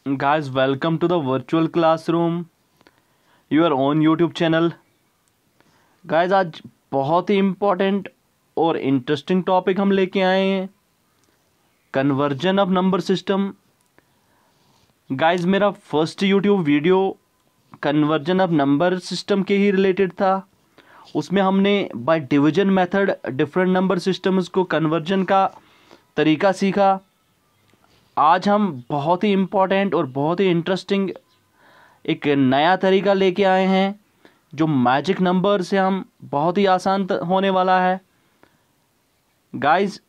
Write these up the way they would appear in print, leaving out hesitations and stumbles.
Guys, welcome to the virtual classroom, your own YouTube channel. Guys, आज बहुत ही important और इंटरेस्टिंग टॉपिक हम लेके आए हैं, conversion of number system. Guys, मेरा first YouTube video conversion of number system के ही रिलेटेड था। उसमें हमने by division method different number systems को कन्वर्जन का तरीका सीखा। आज हम बहुत ही इम्पोर्टेंट और बहुत ही इंटरेस्टिंग एक नया तरीका लेके आए हैं जो मैजिक नंबर से हम बहुत ही आसान होने वाला है। गाइस,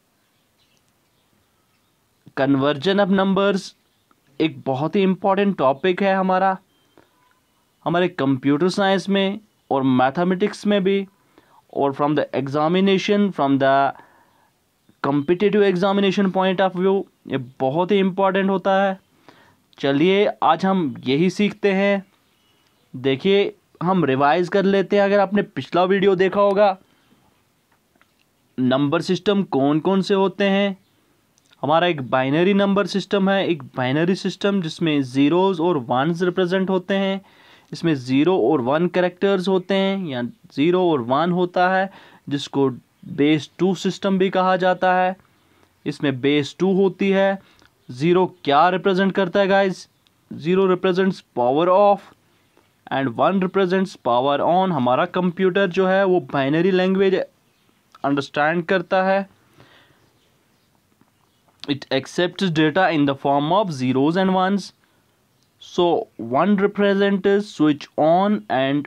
कन्वर्जन ऑफ नंबर्स एक बहुत ही इम्पोर्टेंट टॉपिक है हमारे कंप्यूटर साइंस में और मैथमेटिक्स में भी, और from the examination, from the competitive examination point of view ये बहुत ही इम्पोर्टेंट होता है। चलिए आज हम यही सीखते हैं। देखिए, हम रिवाइज कर लेते हैं। अगर आपने पिछला वीडियो देखा होगा, नंबर सिस्टम कौन कौन से होते हैं। हमारा एक बाइनरी नंबर सिस्टम है, एक बाइनरी सिस्टम जिसमें ज़ीरोज़ और वंस रिप्रेजेंट होते हैं। इसमें 0 और 1 कैरेक्टर्स होते हैं या 0 और 1 होता है, जिसको बेस 2 सिस्टम भी कहा जाता है। इसमें बेस 2 होती है। 0 क्या रिप्रेजेंट करता है guys? 0 represents power of and 1 represents power on. हमारा कंप्यूटर जो है वो बाइनरी लैंग्वेज अंडरस्टैंड करता है। It accepts data in the form of zeros and ones. So 1 represents switch on and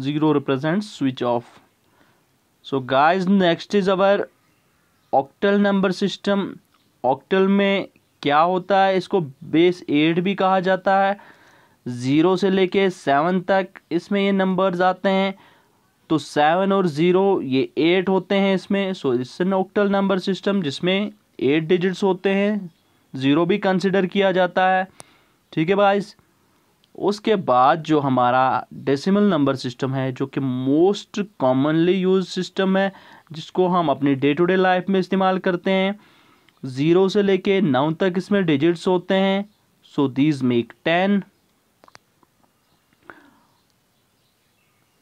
0 represents switch off. So guys, next is our octal number system. octal में क्या होता है? इसको बेस 8 भी कहा जाता है। 0 से लेके 7 तक इसमें ये नंबर्स आते हैं। तो 7 और 0 ये 8 होते हैं इसमें। So it's an octal number system जिसमें 8 डिजिट्स होते हैं। 0 भी कंसिडर किया जाता है। ठीक है गाइस। उसके बाद जो हमारा डेसिमल नंबर सिस्टम है, जो कि मोस्ट कॉमनली यूज सिस्टम है, जिसको हम अपनी डे टू डे लाइफ में इस्तेमाल करते हैं। 0 से लेके 9 तक इसमें डिजिट्स होते हैं। So these make 10।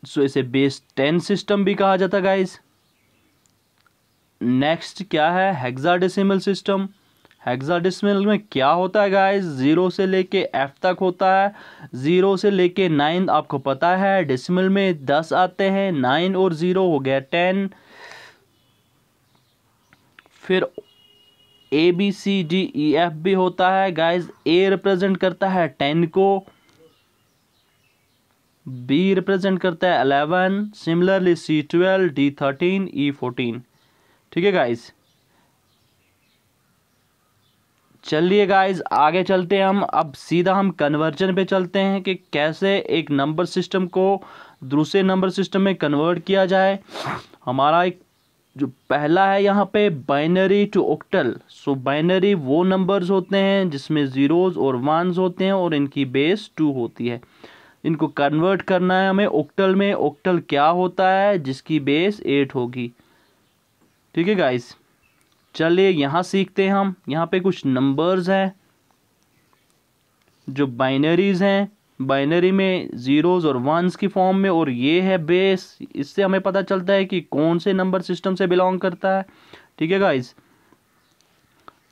सो इसे बेस 10 सिस्टम भी कहा जाता है गाइस। नेक्स्ट क्या है? Hexadecimal system. हेक्साडेसिमल में क्या होता है गाइस? 0 से लेके F तक होता है। 0 से लेके 9 आपको पता है। डेसिमल में 10 आते हैं। 9 और 0 हो गया 10। फिर ABCDEF भी होता है गाइस। A रिप्रेजेंट करता है 10 को, B रिप्रेजेंट करता है 11, सिमिलरली C12, D13, E14। ठीक है गाइस। चलिए गाइस, आगे चलते हैं हम। अब सीधा हम कन्वर्जन पे चलते हैं कि कैसे एक नंबर सिस्टम को दूसरे नंबर सिस्टम में कन्वर्ट किया जाए। हमारा एक जो पहला है यहाँ पे binary to octal. So binary वो नंबर्स होते हैं जिसमें ज़ीरोज़ और वंस होते हैं और इनकी बेस 2 होती है। इनको कन्वर्ट करना है हमें ऑक्टल में। ऑक्टल क्या होता है? जिसकी बेस 8 होगी। ठीक है गाइस। चलिए यहाँ सीखते हैं हम। यहाँ पे कुछ नंबर्स हैं जो बाइनरीज हैं। बाइनरी में ज़ीरोज़ और वंस की फॉर्म में, और ये है बेस। इससे हमें पता चलता है कि कौन से नंबर सिस्टम से बिलोंग करता है। ठीक है गाइस।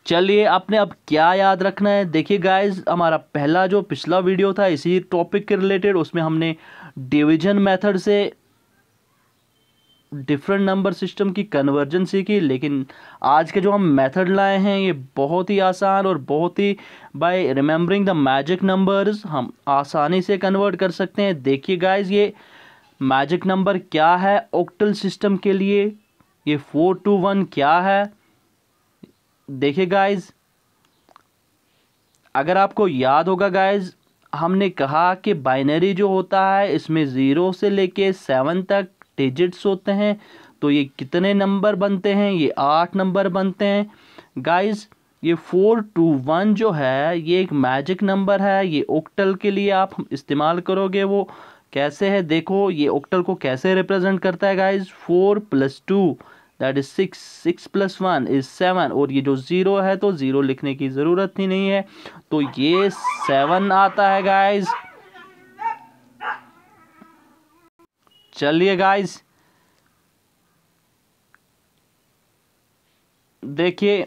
चलिए, आपने अब क्या याद रखना है? देखिए गाइस, हमारा पहला जो पिछला वीडियो था इसी टॉपिक के रिलेटेड, उसमें हमने डिवीजन मेथड से डिफरेंट नंबर सिस्टम की कन्वर्जन सीखी। लेकिन आज के जो हम मेथड लाए हैं ये बहुत ही आसान और बहुत ही by remembering the magic numbers हम आसानी से कन्वर्ट कर सकते हैं। देखिए गाइस, ये मैजिक नंबर क्या है ऑक्टल सिस्टम के लिए? ये 421 क्या है? देखिए गाइस, अगर आपको याद होगा गाइस, हमने कहा कि बाइनरी जो होता है इसमें 0 से लेके 7 तक डिजिट्स होते हैं। तो ये कितने नंबर बनते हैं? ये 8 नंबर बनते हैं गाइस। ये 421 जो है ये एक मैजिक नंबर है। ये ऑक्टल के लिए आप इस्तेमाल करोगे। वो कैसे है देखो, ये ऑक्टल को कैसे रिप्रेजेंट करता है गाइस? 4 + 2 दैट इज 6, 6 + 1 इज 7, और ये जो 0 है तो 0 लिखने की ज़रूरत ही नहीं है, तो ये 7 आता है गाइज। चलिए गाइज देखिए,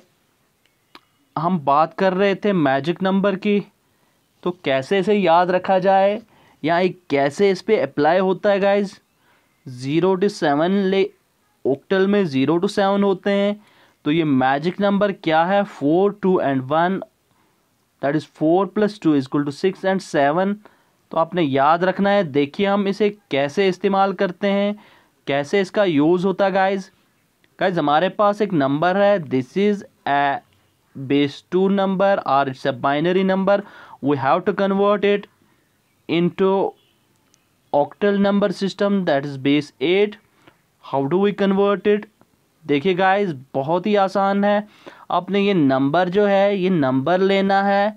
हम बात कर रहे थे मैजिक नंबर की, तो कैसे इसे याद रखा जाए या कैसे इस पे अप्लाई होता है गाइज। 0 to 7 ले ऑक्टल में 0 to 7 होते हैं, तो ये मैजिक नंबर क्या है, 4, 2 and 1, दैट इज 4 + 2 = 6 and 7। तो आपने याद रखना है। देखिए हम इसे कैसे इस्तेमाल करते हैं, कैसे इसका यूज़ होता है गाइज। गाइज हमारे पास एक नंबर है, this is a base 2 number or it's a binary number. We have to convert it into octal number system, that is base 8. How do we convert it? देखिए guys बहुत ही आसान है। आपने ये number जो है, ये नंबर लेना है,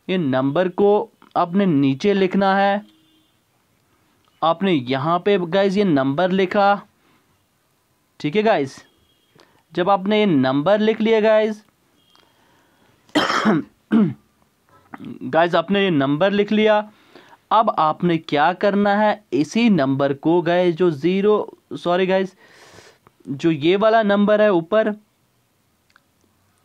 ये नंबर को आपने नीचे लिखना है। आपने यहाँ पे गाइस ये नंबर लिखा, ठीक है गाइस। जब आपने ये नंबर लिख लिया गाइस गाइज आपने ये नंबर लिख लिया, अब आपने क्या करना है, इसी नंबर को गाइज जो जो ये वाला नंबर है ऊपर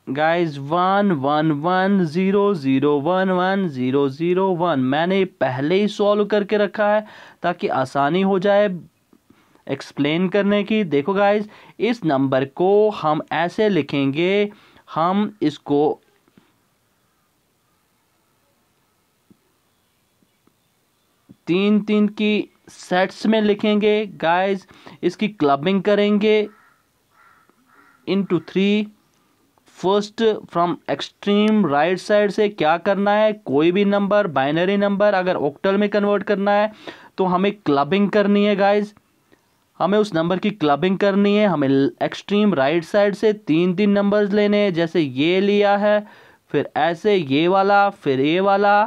गाइज 1 1 1 0 0 1 1 0 0 1, मैंने पहले ही सॉल्व करके रखा है ताकि आसानी हो जाए एक्सप्लेन करने की। देखो गाइज इस नंबर को हम ऐसे लिखेंगे, हम इसको 3 की सेट्स में लिखेंगे गाइस। इसकी क्लबिंग करेंगे into 3। First from extreme right side से क्या करना है, कोई भी नंबर बाइनरी नंबर अगर ऑक्टल में कन्वर्ट करना है तो हमें क्लबिंग करनी है गाइस, हमें उस नंबर की क्लबिंग करनी है। हमें एक्सट्रीम राइट साइड से 3 नंबर्स लेने हैं, जैसे ये लिया है, फिर ऐसे ये वाला, फिर ये वाला,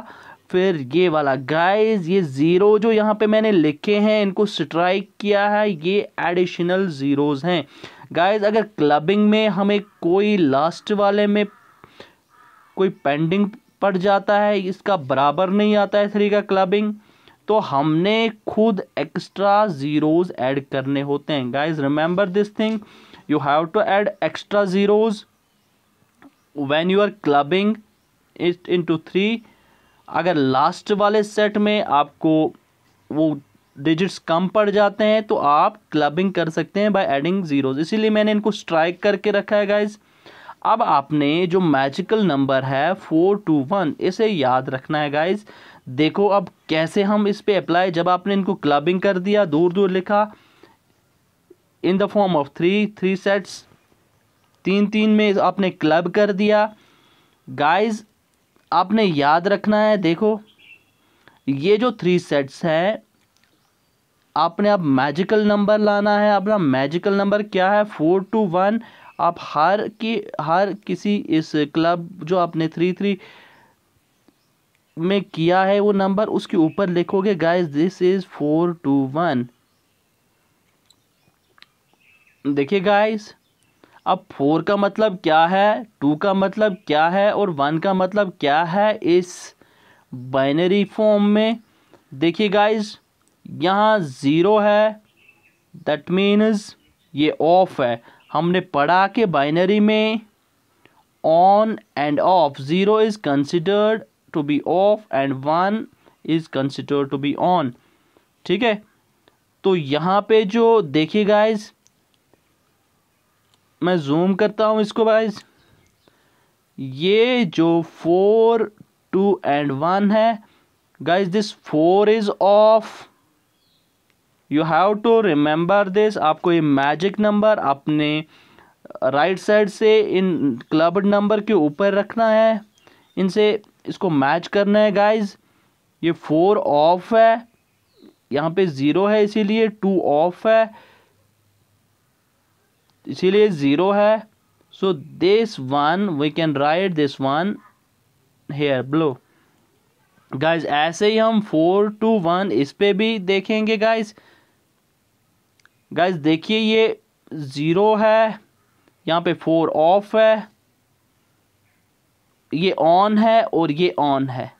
फिर ये वाला। गाइस ये 0 जो यहाँ पे मैंने लिखे हैं, इनको स्ट्राइक किया है, ये एडिशनल ज़ीरोज़ हैं गाइस। अगर क्लबिंग में हमें कोई लास्ट वाले में कोई पेंडिंग पड़ जाता है, इसका बराबर नहीं आता है 3 का क्लबिंग, तो हमने खुद एक्स्ट्रा ज़ीरोज़ ऐड करने होते हैं guys. Remember this thing, you have to add extra zeros when you are clubbing it into 3। अगर लास्ट वाले सेट में आपको वो डिजिट्स कम पड़ जाते हैं तो आप क्लबिंग कर सकते हैं बाय एडिंग ज़ीरोज़, इसीलिए मैंने इनको स्ट्राइक करके रखा है गाइस। अब आपने जो मैजिकल नंबर है 421 इसे याद रखना है गाइस। देखो अब कैसे हम इस पे अप्लाई, जब आपने इनको क्लबिंग कर दिया, दूर दूर लिखा in the form of 3 sets, 3 में आपने क्लब कर दिया गाइस। आपने याद रखना है, देखो ये जो 3 सेट्स हैं, आपने अब मैजिकल नंबर लाना है। अपना मैजिकल नंबर क्या है, 421। आप हर किसी इस क्लब जो आपने 3 में किया है वो नंबर, उसके ऊपर लिखोगे गाइस दिस इज 421। देखिए गाइस अब 4 का मतलब क्या है, 2 का मतलब क्या है और 1 का मतलब क्या है इस बाइनरी फॉर्म में। देखिए गाइस यहाँ 0 है, दैट मीन्स ये ऑफ है। हमने पढ़ा कि बाइनरी में on and off, 0 is considered to be off and 1 is considered to be on, ठीक है। तो यहाँ पे जो देखिए गाइस, मैं जूम करता हूँ इसको गाइस, ये जो 4 2 and 1 है guys, this 4 is off. You have to remember this. आपको ये मैजिक नंबर अपने राइट साइड से इन क्लब्ड नंबर के ऊपर रखना है, इनसे इसको मैच करना है गाइस। ये 4 ऑफ है, यहाँ पे 0 है इसीलिए 2 ऑफ है, इसीलिए 0 है। So this one we can write this one here below guys. ऐसे ही हम 4 2 1 इस पे भी देखेंगे गाइस। गाइस देखिए ये ज़ीरो है, यहाँ पे 4 ऑफ है, ये ऑन है और ये ऑन है।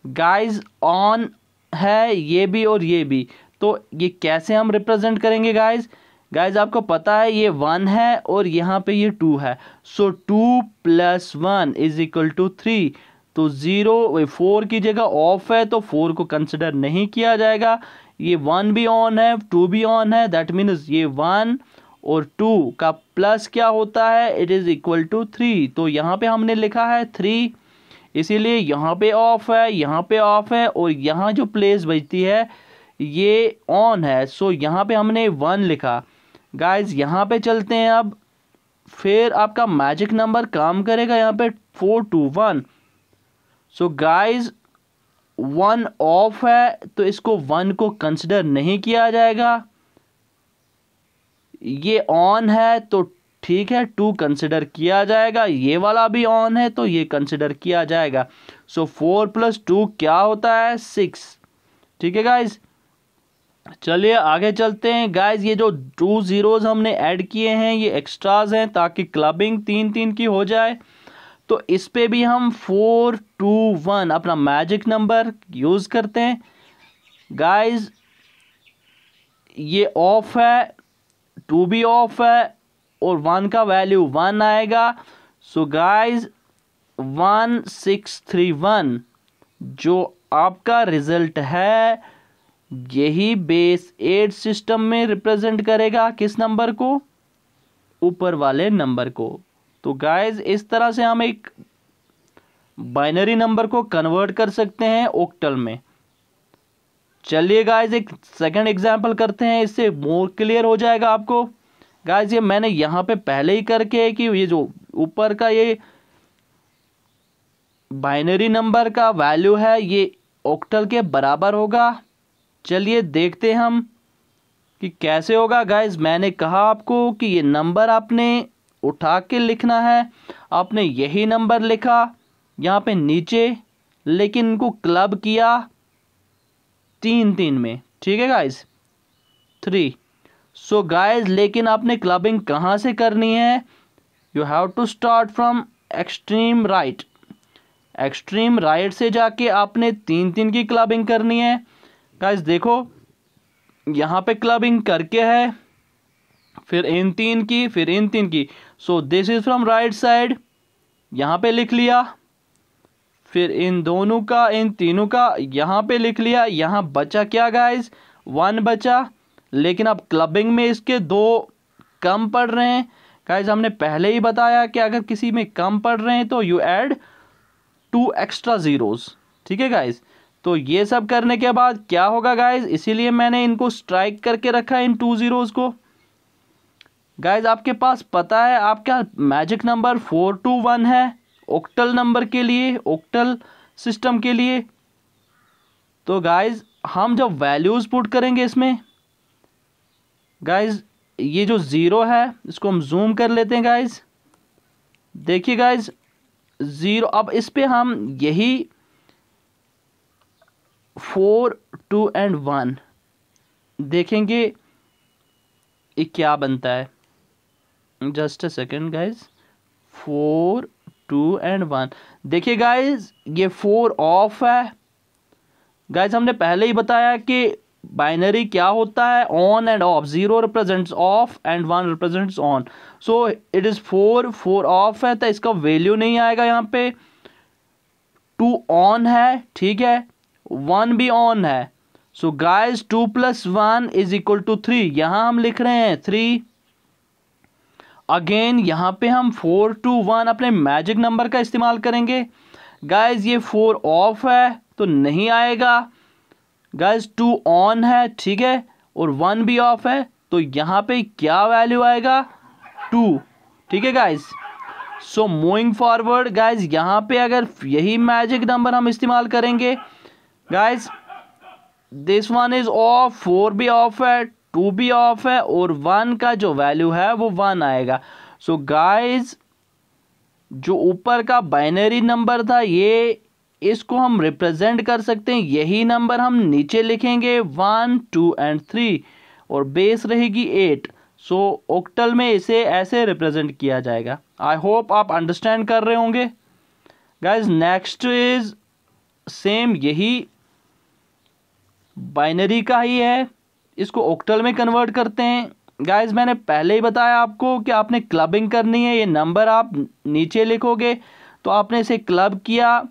गाइस ऑन है ये भी और ये भी, तो ये कैसे हम रिप्रेजेंट करेंगे गाइस? गाइस आपको पता है ये 1 है और यहाँ पे ये 2 है, सो 2 + 1 = 3। तो 0 4 की जगह ऑफ है तो 4 को कंसिडर नहीं किया जाएगा। ये 1 भी ऑन है, 2 भी ऑन है, दैट मीन्स ये 1 और 2 का प्लस क्या होता है, इट इज़ इक्वल टू 3। तो यहाँ पे हमने लिखा है 3, इसीलिए यहाँ पे ऑफ है, यहाँ पे ऑफ है और यहाँ जो प्लेस बचती है ये ऑन है, सो यहाँ पे हमने 1 लिखा। गाइस यहाँ पे चलते हैं अब, फिर आपका मैजिक नंबर काम करेगा यहाँ पे 4 2 1। सो गाइस 1 ऑफ है तो इसको 1 को कंसिडर नहीं किया जाएगा। ये ऑन है तो ठीक है 2 कंसिडर किया जाएगा, ये वाला भी ऑन है तो ये कंसिडर किया जाएगा। सो 4 + 2 क्या होता है, 6। ठीक है गाइज, चलिए आगे चलते हैं। गाइज ये जो 2 ज़ीरोज़ हमने ऐड किए हैं ये एक्स्ट्राज हैं ताकि क्लबिंग 3-3 की हो जाए। तो इस पे भी हम 4 2 1 अपना मैजिक नंबर यूज़ करते हैं। गाइज ये ऑफ है, 2 भी ऑफ है और 1 का वैल्यू 1 आएगा। सो गाइज 1631 जो आपका रिजल्ट है यही बेस 8 सिस्टम में रिप्रेजेंट करेगा किस नंबर को, ऊपर वाले नंबर को। तो गाइज इस तरह से हम एक बाइनरी नंबर को कन्वर्ट कर सकते हैं ऑक्टल में। चलिए गाइज एक सेकंड एग्जांपल करते हैं, इससे मोर क्लियर हो जाएगा आपको। गाइज ये मैंने यहाँ पे पहले ही करके कि ये जो ऊपर का ये बाइनरी नंबर का वैल्यू है ये ऑक्टल के बराबर होगा। चलिए देखते हैं हम कि कैसे होगा। गाइज मैंने कहा आपको कि ये नंबर आपने उठा के लिखना है, आपने यही नंबर लिखा यहाँ पे नीचे, लेकिन इनको क्लब किया 3-3 में। ठीक है गाइज 3। सो गाइज लेकिन आपने क्लबिंग कहाँ से करनी है, you have to start from extreme right. Extreme right से जाके आपने 3-3 की क्लबिंग करनी है। गाइज देखो यहाँ पे क्लबिंग करके है, फिर इन 3 की, फिर इन 3 की। सो this is from right side, यहाँ पे लिख लिया, फिर इन दोनों का, इन तीनों का यहाँ पे लिख लिया। यहाँ बचा क्या गाइज, 1 बचा, लेकिन अब क्लबिंग में इसके 2 कम पड़ रहे हैं। गाइज हमने पहले ही बताया कि अगर किसी में कम पड़ रहे हैं तो यू ऐड 2 एक्स्ट्रा ज़ीरोज़। ठीक है गाइज, तो ये सब करने के बाद क्या होगा गाइज, इसीलिए मैंने इनको स्ट्राइक करके रखा है इन 2 ज़ीरोज़ को। गाइज आपके पास पता है आपका मैजिक नंबर 421 है ऑक्टल नंबर के लिए, ऑक्टल सिस्टम के लिए। तो गाइज हम जब वैल्यूज़ पुट करेंगे इसमें, गाइज ये जो 0 है इसको हम जूम कर लेते हैं। गाइज देखिए गाइज 0, अब इस पे हम यही 4 2 और 1 देखेंगे ये क्या बनता है। जस्ट अ सेकेंड गाइज, 4 2 और 1 देखिए गाइज ये 4 ऑफ है। गाइज हमने पहले ही बताया कि बाइनरी क्या होता है, on and off. 0 represents of and 1 represents on. So it is 4 of है तो इसका वैल्यू नहीं आएगा यहाँ पे। 2 ऑन है, ठीक है, 1 भी ऑन है। सो गाइज 2 + 1 = 3, यहाँ हम लिख रहे हैं 3। अगेन यहाँ पे हम 4 2 1 अपने मैजिक नंबर का इस्तेमाल करेंगे। गाइज ये 4 ऑफ है तो नहीं आएगा। गाइज 2 ऑन है, ठीक है, और 1 भी ऑफ है, तो यहाँ पे क्या वैल्यू आएगा, 2। ठीक है guys, so moving forward guys यहाँ पे अगर यही मैजिक नंबर हम इस्तेमाल करेंगे, गाइज दिस 1 इज ऑफ, 4 भी ऑफ है, 2 भी ऑफ है, और 1 का जो वैल्यू है वो 1 आएगा। सो गाइज जो ऊपर का बाइनरी नंबर था ये, इसको हम रिप्रेजेंट कर सकते हैं, यही नंबर हम नीचे लिखेंगे 1 2 और 3, और बेस रहेगी 8। सो ऑक्टल में इसे ऐसे रिप्रेजेंट किया जाएगा। आई होप आप अंडरस्टैंड कर रहे होंगे गाइज। नेक्स्ट इज सेम, यही बाइनरी का ही है, इसको ऑक्टल में कन्वर्ट करते हैं। गाइज मैंने पहले ही बताया आपको कि आपने क्लबिंग करनी है। ये नंबर आप नीचे लिखोगे तो आपने इसे क्लब किया,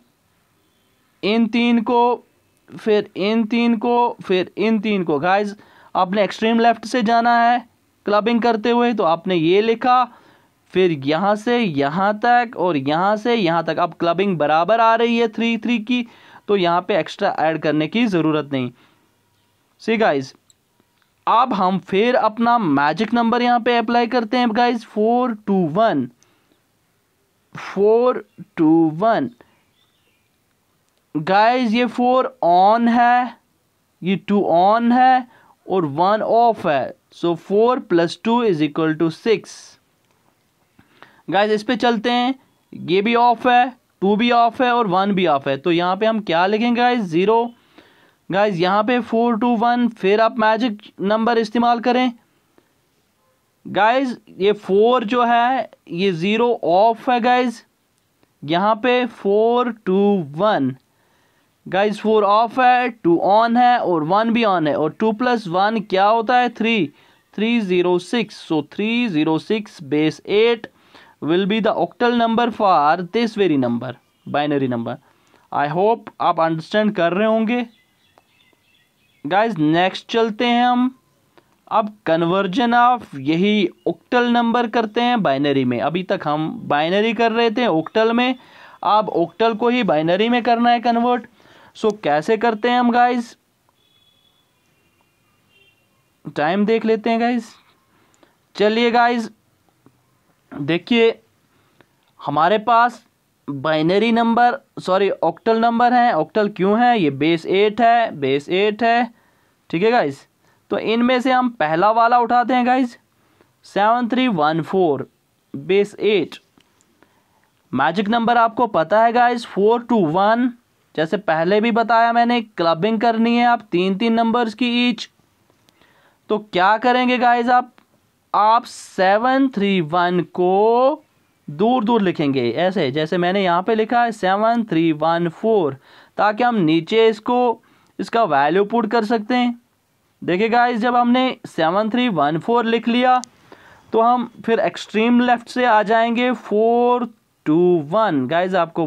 इन 3 को, फिर इन 3 को, फिर इन 3 को। गाइज आपने एक्सट्रीम लेफ्ट से जाना है क्लबिंग करते हुए, तो आपने ये लिखा, फिर यहाँ से यहाँ तक और यहाँ से यहाँ तक। अब क्लबिंग बराबर आ रही है 3 3 की, तो यहाँ पे एक्स्ट्रा ऐड करने की ज़रूरत नहीं। सी गाइज, अब हम फिर अपना मैजिक नंबर यहाँ पे अप्लाई करते हैं गाइज। 4 2 1, 4 2 1। गाइज ये 4 ऑन है, ये 2 ऑन है और 1 ऑफ है। सो 4 + 2 = 6। गाइज इस पे चलते हैं, ये भी ऑफ है, 2 भी ऑफ है और 1 भी ऑफ है। तो यहाँ पे हम क्या लिखेंगे गाइज? 0। गाइज यहाँ पे 4 2 1, फिर आप मैजिक नंबर इस्तेमाल करें। गाइज ये 4 जो है ये 0 ऑफ है गाइज, यहाँ पे 4 2 1। गाइज 4 ऑफ है, 2 ऑन है और 1 भी ऑन है, और 2 + 1 क्या होता है? 3 306। सो 306 base 8 will be the octal number for this very number, binary number. I hope आप अंडरस्टैंड कर रहे होंगे गाइज। नेक्स्ट चलते हैं हम, अब कन्वर्जन ऑफ यही ऑक्टल नंबर करते हैं बाइनरी में। अभी तक हम बाइनरी कर रहे थे ऑक्टल में, अब ऑक्टल को ही बाइनरी में करना है कन्वर्ट। सो कैसे करते हैं हम गाइज? टाइम देख लेते हैं गाइज। चलिए गाइज देखिए, हमारे पास binary number, sorry octal number है। ऑक्टल क्यों है? ये बेस 8 है, बेस 8 है, ठीक है गाइज। तो इनमें से हम पहला वाला उठाते हैं गाइज, 7314 बेस 8। मैजिक नंबर आपको पता है गाइज, 4 2 1। जैसे पहले भी बताया मैंने, क्लबिंग करनी है आप 3 3 नंबर्स की ईच। तो क्या करेंगे गाइज, आप 731 को दूर दूर लिखेंगे, ऐसे जैसे मैंने यहाँ पे लिखा है 7314, ताकि हम नीचे इसका वैल्यू पुट कर सकते हैं। देखिए गाइस, जब हमने 7314 लिख लिया तो हम फिर एक्सट्रीम लेफ्ट से आ जाएंगे 4 2 1। गाइस आपको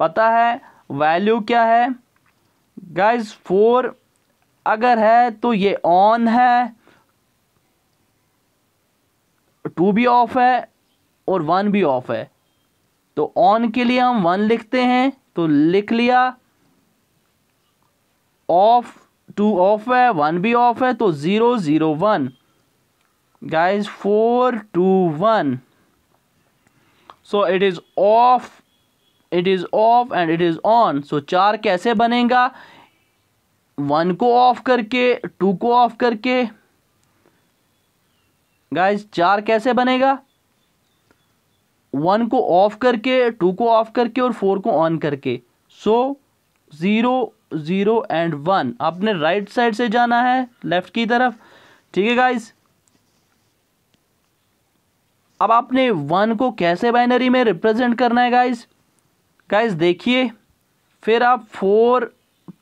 पता है वैल्यू क्या है गाइस? 4 अगर है तो ये ऑन है, 2 भी ऑफ है और 1 भी ऑफ है। तो ऑन के लिए हम 1 लिखते हैं, तो लिख लिया। ऑफ 2 ऑफ है, 1 भी ऑफ है, तो 0 0 1। Guys 4 2 1। So it is off, it is off and it is on. So 4 कैसे बनेगा? 1 को ऑफ करके, 2 को ऑफ करके। गाइस 4 कैसे बनेगा? 1 को ऑफ करके, 2 को ऑफ करके और 4 को ऑन करके। सो 0 0 एंड 1। आपने राइट साइड से जाना है लेफ्ट की तरफ, ठीक है गाइस। अब आपने 1 को कैसे बाइनरी में रिप्रेजेंट करना है गाइस? गाइस देखिए, फिर आप 4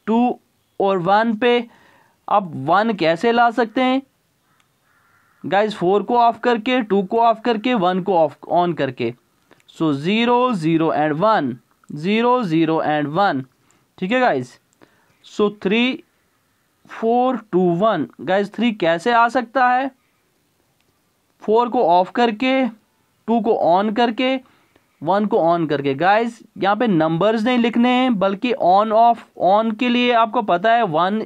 2 और 1 पे आप 1 कैसे ला सकते हैं गाइस? 4 को ऑफ करके, 2 को ऑफ करके, 1 को ऑफ ऑन करके। सो 0 0 एंड 1, 0 0 एंड 1, ठीक है गाइस। सो 3 4 2 1। गाइस 3 कैसे आ सकता है? 4 को ऑफ करके, 2 को ऑन करके, 1 को ऑन करके। गाइस यहाँ पे नंबर्स नहीं लिखने हैं, बल्कि ऑन ऑफ। ऑन के लिए आपको पता है 1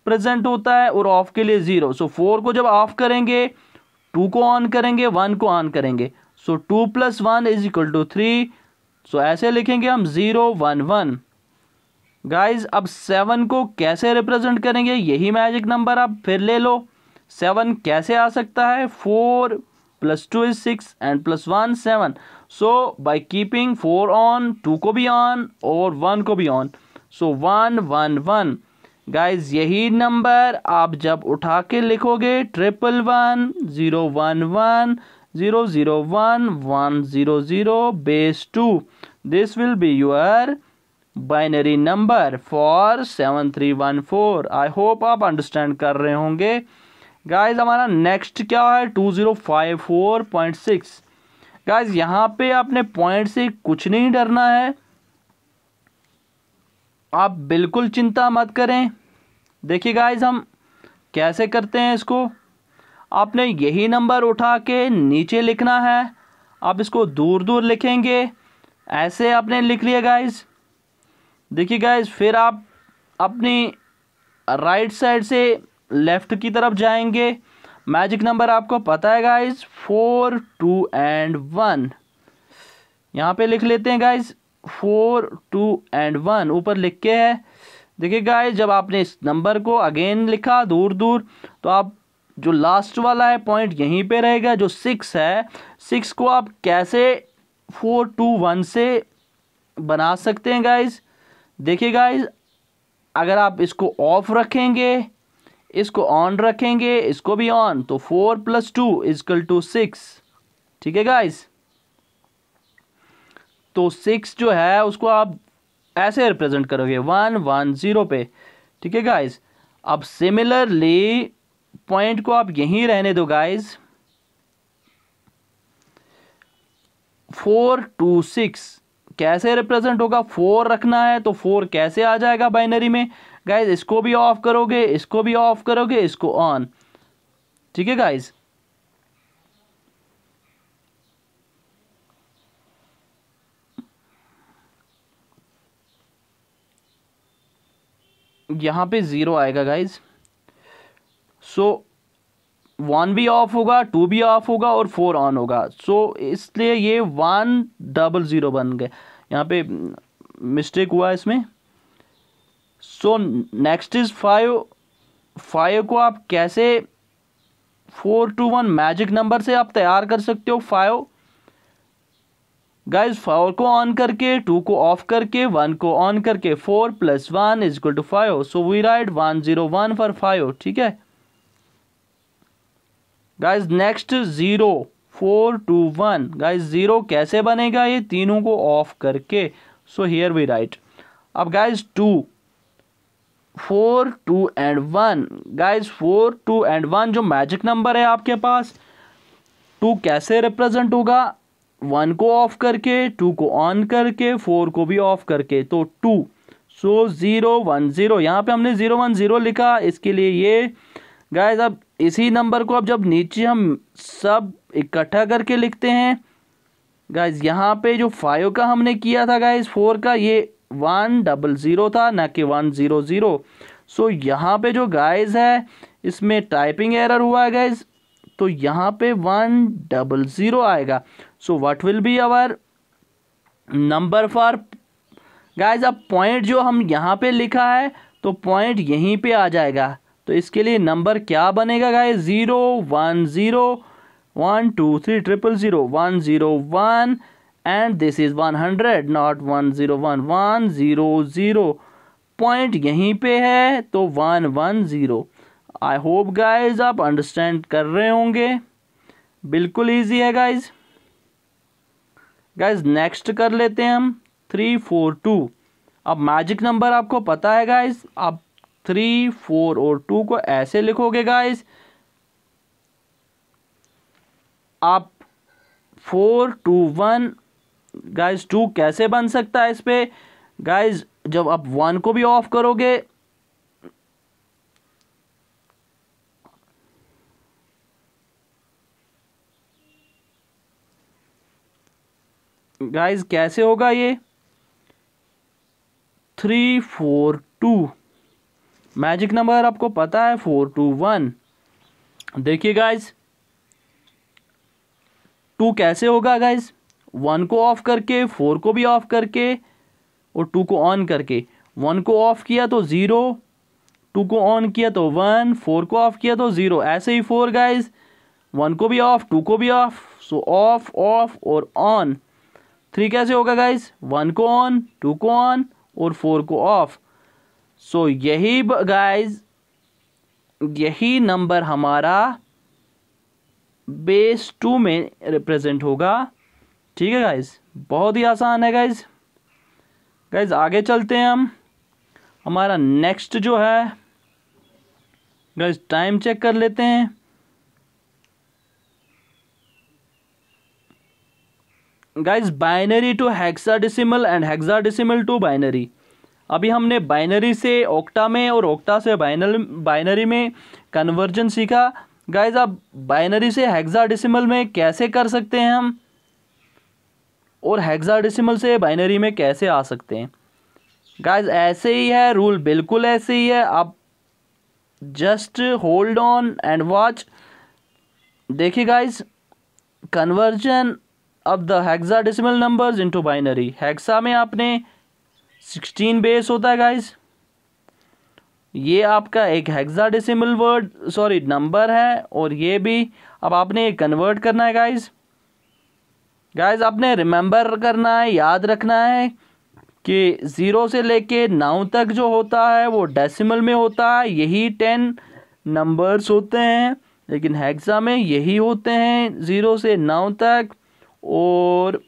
प्रेजेंट होता है और ऑफ के लिए 0। सो 4 को जब ऑफ करेंगे, 2 को ऑन करेंगे, 1 को ऑन करेंगे। सो 2 + 1 = 3। सो ऐसे लिखेंगे हम 0 1 1। गाइज अब 7 को कैसे रिप्रेजेंट करेंगे? यही मैजिक नंबर आप फिर ले लो। 7 कैसे आ सकता है? 4 + 2 is 6 and +1 7। So by keeping 4 on, 2 को भी ऑन और 1 को भी ऑन। सो 1 1 1। गाइज यही नंबर आप जब उठा के लिखोगे 111 011 001 100 base 2, this will be your binary number for 7314। I hope आप अंडरस्टैंड कर रहे होंगे। गाइज हमारा नेक्स्ट क्या है 2054.6। गाइज यहाँ पे आपने पॉइंट से कुछ नहीं डरना है, आप बिल्कुल चिंता मत करें। देखिए गाइज हम कैसे करते हैं इसको। आपने यही नंबर उठा के नीचे लिखना है, आप इसको दूर दूर लिखेंगे, ऐसे आपने लिख लिया गाइज। देखिए गाइज फिर आप अपनी राइट साइड से लेफ्ट की तरफ जाएंगे। मैजिक नंबर आपको पता है गाइज 4 2 एंड 1। यहाँ पे लिख लेते हैं गाइज 4 2 एंड 1 ऊपर लिख के है। देखिए गाइज जब आपने इस नंबर को अगेन लिखा दूर दूर, तो आप जो लास्ट वाला है पॉइंट यहीं पे रहेगा। जो 6 है, 6 को आप कैसे 4 2 1 से बना सकते हैं गाइज। देखिए गाइज अगर आप इसको ऑफ रखेंगे, इसको ऑन रखेंगे, इसको भी ऑन, तो 4 + 2 = 6। ठीक है गाइज, तो 6 जो है उसको आप ऐसे रिप्रेजेंट करोगे 1 1 0 पे। ठीक है गाइज, अब सिमिलरली पॉइंट को आप यहीं रहने दो गाइज। 4 2 6 कैसे रिप्रेजेंट होगा, 4 रखना है तो 4 कैसे आ जाएगा बाइनरी में गाइज। इसको भी ऑफ करोगे, इसको भी ऑफ करोगे, इसको ऑन। ठीक है गाइज, यहाँ पे 0 आएगा गाइज। सो 1 भी ऑफ होगा, 2 भी ऑफ होगा और 4 ऑन होगा। सो इसलिए ये 100 बन गए, यहाँ पे मिस्टेक हुआ इसमें। So next is 5। 5 को आप कैसे 4 2 1 मैजिक नंबर से आप तैयार कर सकते हो 5 गाइज। 4 को ऑन करके, 2 को ऑफ करके, 1 को ऑन करके 4 + 1 = 5। So we write 101 for 5। ठीक है गाइज, नेक्स्ट 0 4 2 1। गाइज 0 कैसे बनेगा, ये तीनों को ऑफ करके। So here we write. अब गाइज 2 4 2 एंड 1। गाइज 4 2 एंड 1 जो मैजिक नंबर है आपके पास, 2 कैसे रिप्रेजेंट होगा, 1 को ऑफ करके, 2 को ऑन करके, 4 को भी ऑफ करके, तो 2। सो 0 1 0, यहाँ पे हमने 0 1 0 लिखा, इसके लिए ये गाइज। अब इसी नंबर को अब जब नीचे हम सब इकट्ठा करके लिखते हैं गाइज, यहाँ पे जो 5 का हमने किया था गाइज, 4 का ये 100 था ना कि 100। सो यहाँ पे जो गाइज है इसमें टाइपिंग एरर हुआ है गाइज, तो यहाँ पे 100 आएगा। So what will be our number for guys. अब पॉइंट जो हम यहाँ पे लिखा है तो पॉइंट यहीं पे आ जाएगा, तो इसके लिए नंबर क्या बनेगा guys 0 1 0 1 2 3 000 101 and this is 100 not 101 100। Point यहीं पे है तो 110। आई होप गाइज आप अंडरस्टैंड कर रहे होंगे, बिल्कुल इजी है गाइज। गाइज नेक्स्ट कर लेते हैं हम 3 4 2। अब मैजिक नंबर आपको पता है गाइज, आप 3 4 और 2 को ऐसे लिखोगे गाइज। आप 4 2 1 गाइज 2 कैसे बन सकता है इस पे गाइज, जब आप 1 को भी ऑफ करोगे, गाइज कैसे होगा ये 3 4 2। मैजिक नंबर आपको पता है 4 2 1। देखिए गाइज 2 कैसे होगा गाइज, 1 को ऑफ करके, 4 को भी ऑफ करके और 2 को ऑन करके। 1 को ऑफ किया तो 0, 2 को ऑन किया तो 1, 4 को ऑफ किया तो 0, ऐसे ही 4 गाइज। 1 को भी ऑफ, 2 को भी ऑफ, सो ऑफ ऑफ और ऑन। 3 कैसे होगा गाइज, 1 को ऑन, 2 को ऑन और 4 को ऑफ। सो यही गाइज यही नंबर हमारा बेस 2 में रिप्रेजेंट होगा। ठीक है गाइज, बहुत ही आसान है गाइज। गाइज आगे चलते हैं हम। हमारा नेक्स्ट जो है गाइज, टाइम चेक कर लेते हैं। Guys binary to hexadecimal and hexadecimal to binary. अभी हमने बाइनरी से ऑक्टा में और ऑक्टा से बाइनरी में कन्वर्जन सीखा। गाइज अब बाइनरी से हेक्साडेसिमल में कैसे कर सकते हैं हम, और हेक्साडेसिमल से बाइनरी में कैसे आ सकते हैं। गाइज ऐसे ही है रूल, बिल्कुल ऐसे ही है। आप just hold on and watch. देखिए guys, conversion of the hexadecimal numbers into binary. Hexa में आपने 16 बेस होता है गाइज, ये आपका एक हेक्साडेसिमल नंबर है, और ये भी अब आपने कन्वर्ट करना है गाइज। गाइज आपने रिमेंबर करना है, याद रखना है कि 0 से लेके 9 तक जो होता है वो डेसिमल में होता है। यही 10 नंबर्स होते हैं, लेकिन हेक्सा में यही होते हैं 0 से 9 तक। और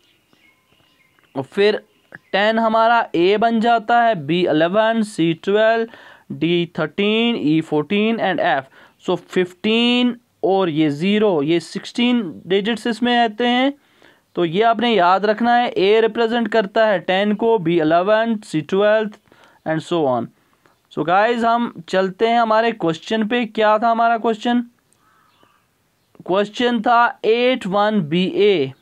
फिर 10 हमारा ए बन जाता है, B11, C12, D13, E14 and F। सो 15 और ये 0, ये 16 डिजिट्स इसमें रहते हैं। तो ये आपने याद रखना है। ए रिप्रेजेंट करता है 10 को, B11, C12 and so on. So guys हम चलते हैं हमारे क्वेश्चन पे। क्या था हमारा क्वेश्चन? क्वेश्चन था 81BA।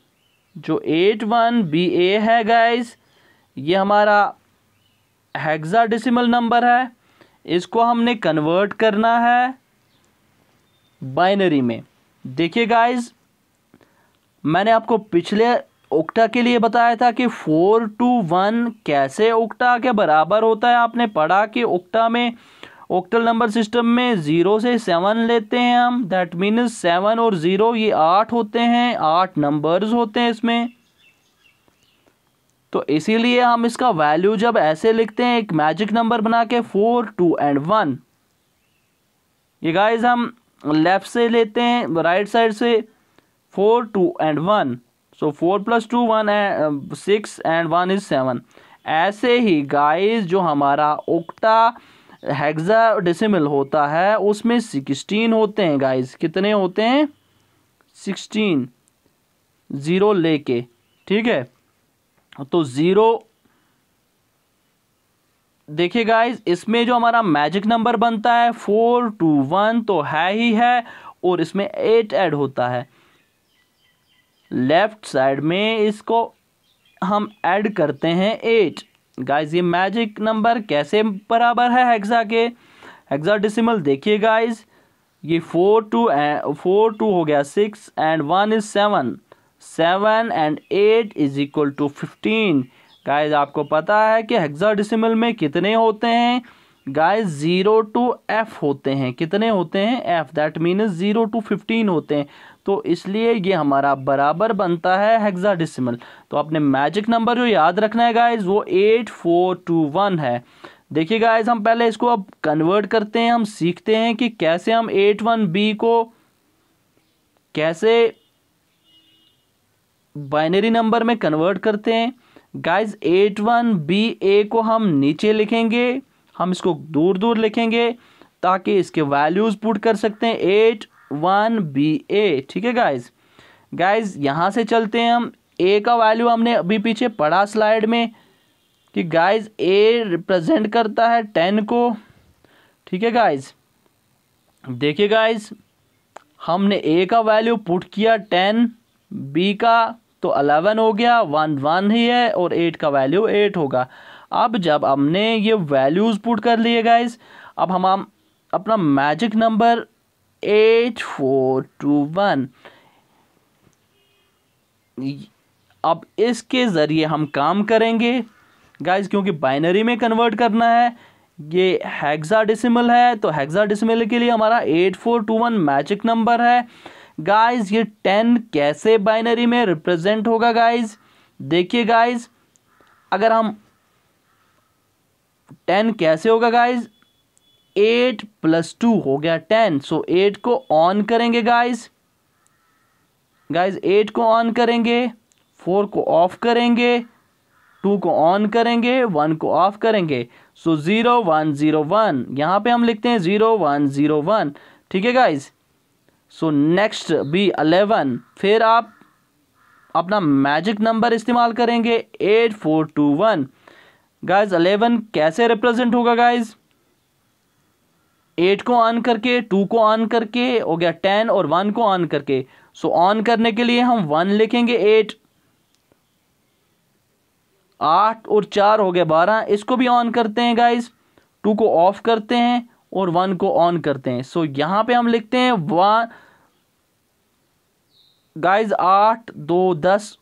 जो 81BA है गाइज, ये हमारा हेक्साडेसिमल नंबर है। इसको हमने कन्वर्ट करना है बाइनरी में। देखिए गाइज, मैंने आपको पिछले ओक्टा के लिए बताया था कि 4 to 1 कैसे ओक्टा के बराबर होता है। आपने पढ़ा कि ओक्टा में, ओक्टल नंबर सिस्टम में 0 से 7 लेते हैं हम। दैट मीन्स 7 और 0 ये 8 होते हैं, 8 नंबर्स होते हैं इसमें। तो इसीलिए हम इसका वैल्यू जब ऐसे लिखते हैं एक मैजिक नंबर बना के 4, 2 एंड 1। ये गाइज हम लेफ्ट से लेते हैं, राइट साइड से 4, 2 एंड 1। So 4 + 2 1 6 and 1 is 7। ऐसे ही गाइज जो हमारा ओक्टा हेक्साडेसिमल होता है उसमें 16 होते हैं गाइज। कितने होते हैं? 16, 0 लेके। ठीक है, तो 0 देखिए गाइज, इसमें जो हमारा मैजिक नंबर बनता है 4, 2, 1 तो है ही है, और इसमें 8 ऐड होता है। लेफ्ट साइड में इसको हम ऐड करते हैं 8। गाइज ये मैजिक नंबर कैसे बराबर है हेक्सा के? हेक्साडेसिमल देखिए गाइज, ये 4, 2 हो गया 6 and 1 is 7। 7 and 8 is equal to 15। Guys आपको पता है कि हेक्साडेसिमल में कितने होते हैं गाइज? 0 to F होते हैं। कितने होते हैं? F। दैट मीन्स 0 to 15 होते हैं। तो इसलिए ये हमारा बराबर बनता है हेक्साडेसिमल। तो आपने मैजिक नंबर जो याद रखना है गाइज वो 8421 है। देखिए गाइज, हम पहले इसको अब कन्वर्ट करते हैं। हम सीखते हैं कि कैसे हम 81B को कैसे बाइनरी नंबर में कन्वर्ट करते हैं। गाइज 81BA को हम नीचे लिखेंगे, हम इसको दूर दूर लिखेंगे ताकि इसके वैल्यूज पुट कर सकते हैं। 81BA। ठीक है गाइज। गाइज यहाँ से चलते हैं हम। ए का वैल्यू हमने अभी पीछे पढ़ा स्लाइड में कि गाइज ए रिप्रेजेंट करता है 10 को। ठीक है गाइज, देखिए गाइज, हमने ए का वैल्यू पुट किया 10, बी का तो 11 हो गया, 1 1 ही है, और 8 का वैल्यू 8 होगा। अब जब हमने ये वैल्यूज़ पुट कर लिए गाइज, अब हम अपना मैजिक नंबर 8421 अब इसके ज़रिए हम काम करेंगे गाइज, क्योंकि बाइनरी में कन्वर्ट करना है। ये हेक्साडेसिमल है, तो हेक्साडेसिमल के लिए हमारा 8421 मैजिक नंबर है। गाइज ये 10 कैसे बाइनरी में रिप्रेजेंट होगा गाइज? देखिए गाइज, अगर हम 10 कैसे होगा गाइज, 8 + 2 हो गया 10। सो 8 को ऑन करेंगे गाइज, 8 को ऑन करेंगे, 4 को ऑफ करेंगे, 2 को ऑन करेंगे, 1 को ऑफ करेंगे। सो 0 1 0 1, यहाँ पे हम लिखते हैं 0 1 0 1। ठीक है गाइज। So next B 11। फिर आप अपना मैजिक नंबर इस्तेमाल करेंगे 8 4 2 1। गाइज 11 कैसे रिप्रेजेंट होगा गाइज, 8 को ऑन करके, 2 को ऑन करके हो गया 10 और 1 को ऑन करके। सो ऑन करने के लिए हम 1 लिखेंगे, 8 और 4 हो गया 12, इसको भी ऑन करते हैं गाइज, 2 को ऑफ करते हैं और 1 को ऑन करते हैं। सो यहाँ पे हम लिखते हैं 1 गाइज 8 2 10,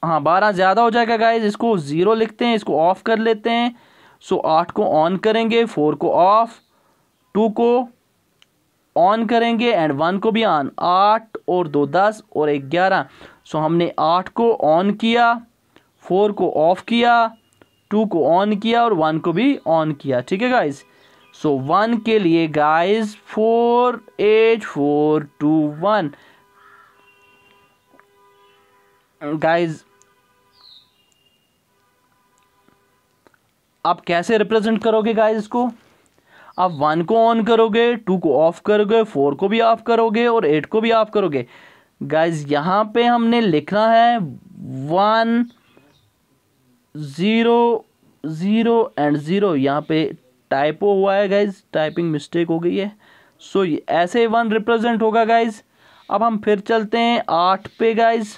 हाँ 12 ज़्यादा हो जाएगा गाइज, इसको 0 लिखते हैं, इसको ऑफ कर लेते हैं। सो 8 को ऑन करेंगे, 4 को ऑफ, 2 को ऑन करेंगे एंड 1 को भी ऑन। 8 और 2 10 और 1 11। सो हमने 8 को ऑन किया, 4 को ऑफ किया, 2 को ऑन किया और 1 को भी ऑन किया। ठीक है गाइज। सो 1 के लिए गाइज 4 8 4 2 1। गाइज आप कैसे रिप्रेजेंट करोगे गाइज इसको, आप 1 को ऑन करोगे, 2 को ऑफ करोगे, 4 को भी ऑफ करोगे और 8 को भी ऑफ करोगे। गाइज यहाँ पे हमने लिखना है 1 0 0 एंड 0। यहाँ पे टाइपो हुआ है गाइज, टाइपिंग मिस्टेक हो गई है। सो ऐसे 1 रिप्रेजेंट होगा गाइज। अब हम फिर चलते हैं 8 पे गाइज।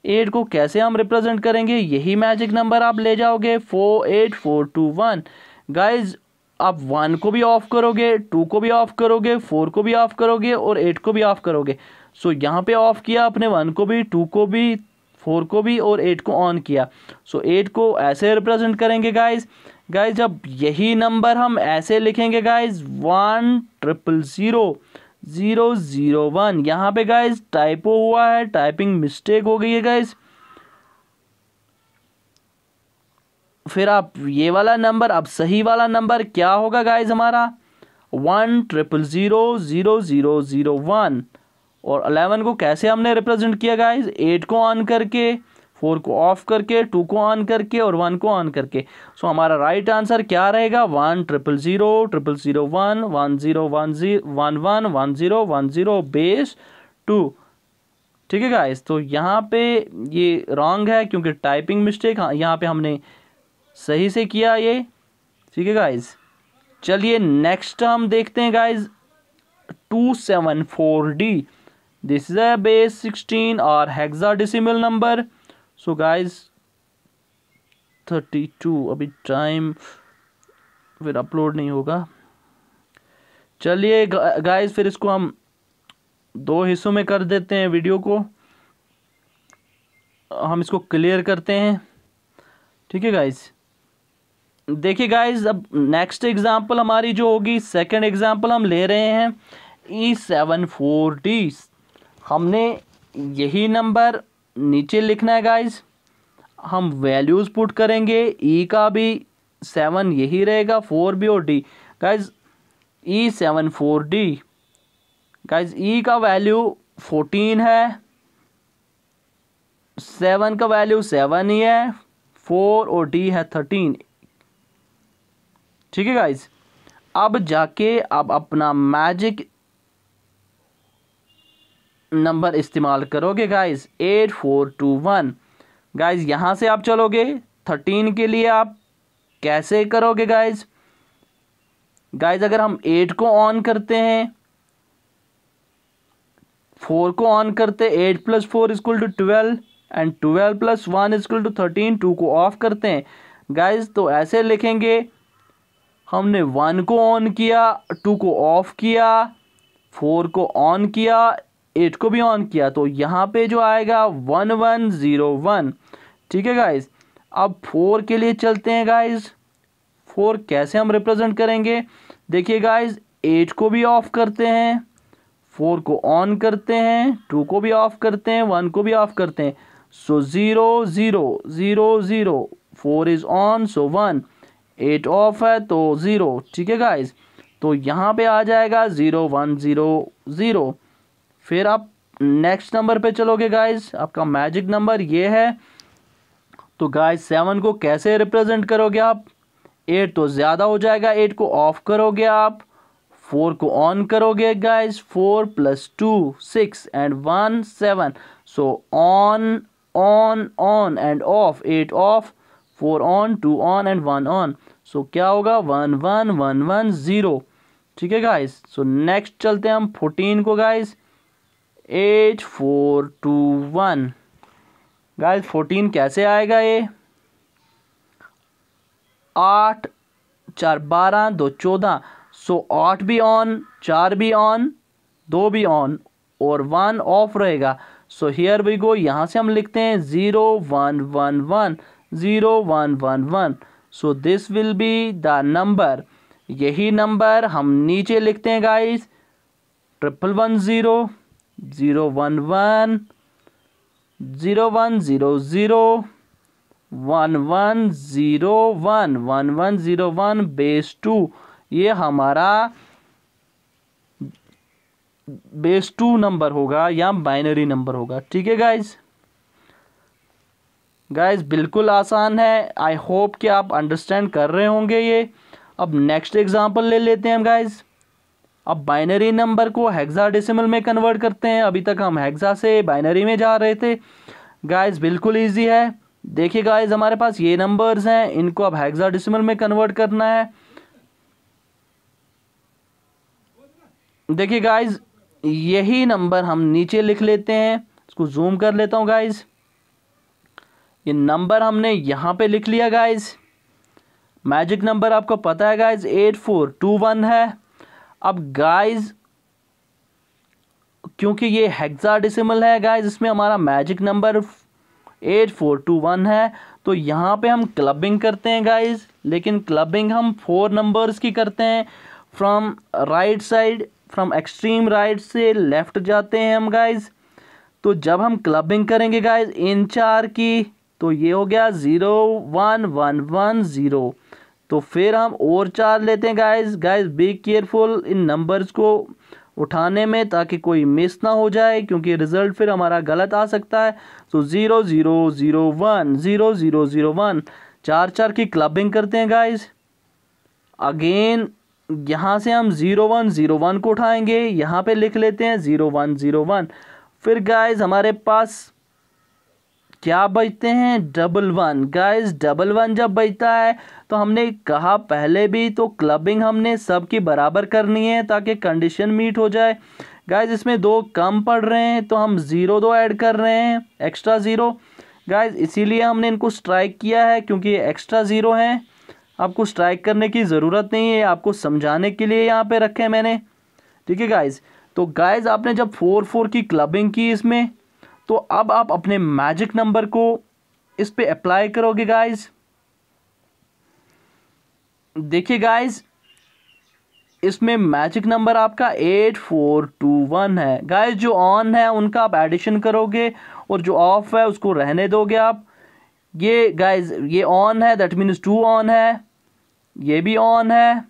8 को कैसे हम रिप्रेजेंट करेंगे, यही मैजिक नंबर आप ले जाओगे 4 8 4 2 1। गाइज आप 1 को भी ऑफ करोगे, 2 को भी ऑफ करोगे, 4 को भी ऑफ करोगे और 8 को भी ऑफ करोगे। सो यहाँ पे ऑफ किया आपने 1 को भी, 2 को भी, 4 को भी और 8 को ऑन किया। सो 8 को ऐसे रिप्रेजेंट करेंगे गाइज। जब यही नंबर हम ऐसे लिखेंगे गाइज 1 0 0 0 0 1। यहाँ पे गाइज टाइपो हुआ है, टाइपिंग मिस्टेक हो गई है गाइज। फिर आप ये वाला नंबर, अब सही वाला नंबर क्या होगा गाइज हमारा 1 0 0 0 0 0 1। और 11 को कैसे हमने रिप्रेजेंट किया गाइज, 8 को ऑन करके, 4 को ऑफ करके, 2 को ऑन करके और 1 को ऑन करके। सो हमारा राइट आंसर क्या रहेगा 1 0 0 0 0 1 1 0 1 0 1 1 1 0 1 0 बेस 2। ठीक है गाइज। तो यहाँ पे ये रॉन्ग है क्योंकि टाइपिंग मिस्टेक, हाँ यहाँ पे हमने सही से किया ये। ठीक है गाइज। चलिए नेक्स्ट हम देखते हैं guys 274D। This is a base 16 और हेक्साडेसिमल नंबर। सो गाइज 32, अभी टाइम फिर अपलोड नहीं होगा। चलिए गाइज फिर इसको हम 2 हिस्सों में कर देते हैं, वीडियो को हम इसको क्लियर करते हैं। ठीक है गाइज। देखिए गाइज अब नेक्स्ट एग्जांपल हमारी जो होगी, सेकंड एग्जांपल हम ले रहे हैं E74D। हमने यही नंबर नीचे लिखना है गाइज, हम वैल्यूज़ पुट करेंगे। E का भी 7 यही रहेगा, 4 भी और D। Guys E74D guys E का वैल्यू 14 है, 7 का वैल्यू 7 ही है, 4 और D है 13। ठीक है गाइज। अब जाके अब अपना मैजिक नंबर इस्तेमाल करोगे गाइज 8 4 2 1। गाइज यहाँ से आप चलोगे 13 के लिए आप कैसे करोगे गाइज। अगर हम 8 को ऑन करते हैं, 4 को ऑन करते, 8 + 4 = 12 एंड 12 + 1 = 13, 2 को ऑफ करते हैं गाइज। तो ऐसे लिखेंगे, हमने 1 को ऑन किया, 2 को ऑफ किया, 4 को ऑन किया, 8 को भी ऑन किया। तो यहाँ पे जो आएगा 1 1 0 1। ठीक है गाइज। अब 4 के लिए चलते हैं गाइज। 4 कैसे हम रिप्रेजेंट करेंगे, देखिए गाइज 8 को भी ऑफ करते हैं, 4 को ऑन करते हैं, 2 को भी ऑफ करते हैं, 1 को भी ऑफ करते हैं। सो 0 0 0 0, 4 इज ऑन, सो 1। 8 ऑफ है तो 0, ठीक है गाइज। तो यहाँ पे आ जाएगा 0 1 0 0। फिर आप नेक्स्ट नंबर पे चलोगे गाइज, आपका मैजिक नंबर ये है। तो गाइज 7 को कैसे रिप्रेजेंट करोगे आप? 8 तो ज़्यादा हो जाएगा, 8 को ऑफ करोगे आप, 4 को ऑन करोगे guys. 4 + 2 6 and 1 7। So on on on and off, 8 off, 4 on, 2 on and 1 on. सो क्या होगा 1 1 1 1 0, ठीक है गाइज। सो नेक्स्ट चलते हैं हम 14 को गाइज। 8 4 2 1। गाइज 14 कैसे आएगा? ये 8 4 12 2 14। सो 8 भी ऑन, 4 भी ऑन, 2 भी ऑन और 1 ऑफ रहेगा। सो हियर वी गो, यहाँ से हम लिखते हैं 0 1 1 1 0 1 1 1। So this will be the number. यही नंबर हम नीचे लिखते हैं गाइस, 1 1 0 0 1 1 0 1 0 0 1 1 0 1 1 1 0 1 बेस 2। ये हमारा बेस 2 नंबर होगा या बाइनरी नंबर होगा, ठीक है गाइज। गाइज बिल्कुल आसान है, आई होप कि आप अंडरस्टैंड कर रहे होंगे ये। अब नेक्स्ट एग्जांपल ले लेते हैं हम गाइज। अब बाइनरी नंबर को हेक्साडेसिमल में कन्वर्ट करते हैं। अभी तक हम हेक्सा से बाइनरी में जा रहे थे गाइज, बिल्कुल ईजी है। देखिए गाइज हमारे पास ये नंबर्स हैं, इनको अब हेक्साडेसिमल में कन्वर्ट करना है। देखिए गाइज यही नंबर हम नीचे लिख लेते हैं, इसको जूम कर लेता हूँ गाइज। ये नंबर हमने यहाँ पे लिख लिया गाइज। मैजिक नंबर आपको पता है गाइज 8421 है। अब गाइज क्योंकि ये हेक्साडेसिमल है गाइज, इसमें हमारा मैजिक नंबर 8421 है, तो यहाँ पे हम क्लबिंग करते हैं गाइज। लेकिन क्लबिंग हम 4 नंबर्स की करते हैं, from right side, from extreme right से लेफ्ट जाते हैं हम गाइज। तो जब हम क्लबिंग करेंगे गाइज इन 4 की, तो ये हो गया 0 1 1 1 0। तो फिर हम और 4 लेते हैं guys. Guys be careful in numbers को उठाने में, ताकि कोई मिस ना हो जाए, क्योंकि रिजल्ट फिर हमारा गलत आ सकता है। तो 0 0 0 1 0 0 0 1, 4 4 की क्लबिंग करते हैं गाइज। अगेन यहाँ से हम 0 1 0 1 को उठाएंगे, यहाँ पे लिख लेते हैं 0 1 0 1। फिर गाइज हमारे पास क्या बचते हैं? 1 1 गाइज। 1 1 जब बचता है तो हमने कहा पहले भी, तो क्लबिंग हमने सबकी बराबर करनी है ताकि कंडीशन मीट हो जाए। गाइज इसमें 2 कम पड़ रहे हैं तो हम 0 2 ऐड कर रहे हैं, एक्स्ट्रा 0 गाइज। इसीलिए हमने इनको स्ट्राइक किया है, क्योंकि ये एक्स्ट्रा 0 हैं। आपको स्ट्राइक करने की ज़रूरत नहीं है, आपको समझाने के लिए यहाँ पे रखे हैं मैंने, ठीक है गाइज। तो गाइज आपने जब 4 4 की क्लबिंग की इसमें, तो अब आप अपने मैजिक नंबर को इस पे अप्लाई करोगे गाइज। देखिए गाइज इसमें मैजिक नंबर आपका 8421 है गाइज। जो ऑन है उनका आप एडिशन करोगे और जो ऑफ है उसको रहने दोगे आप। ये गाइज ये ऑन है, दैट मीन्स 2 ऑन है, ये भी ऑन है,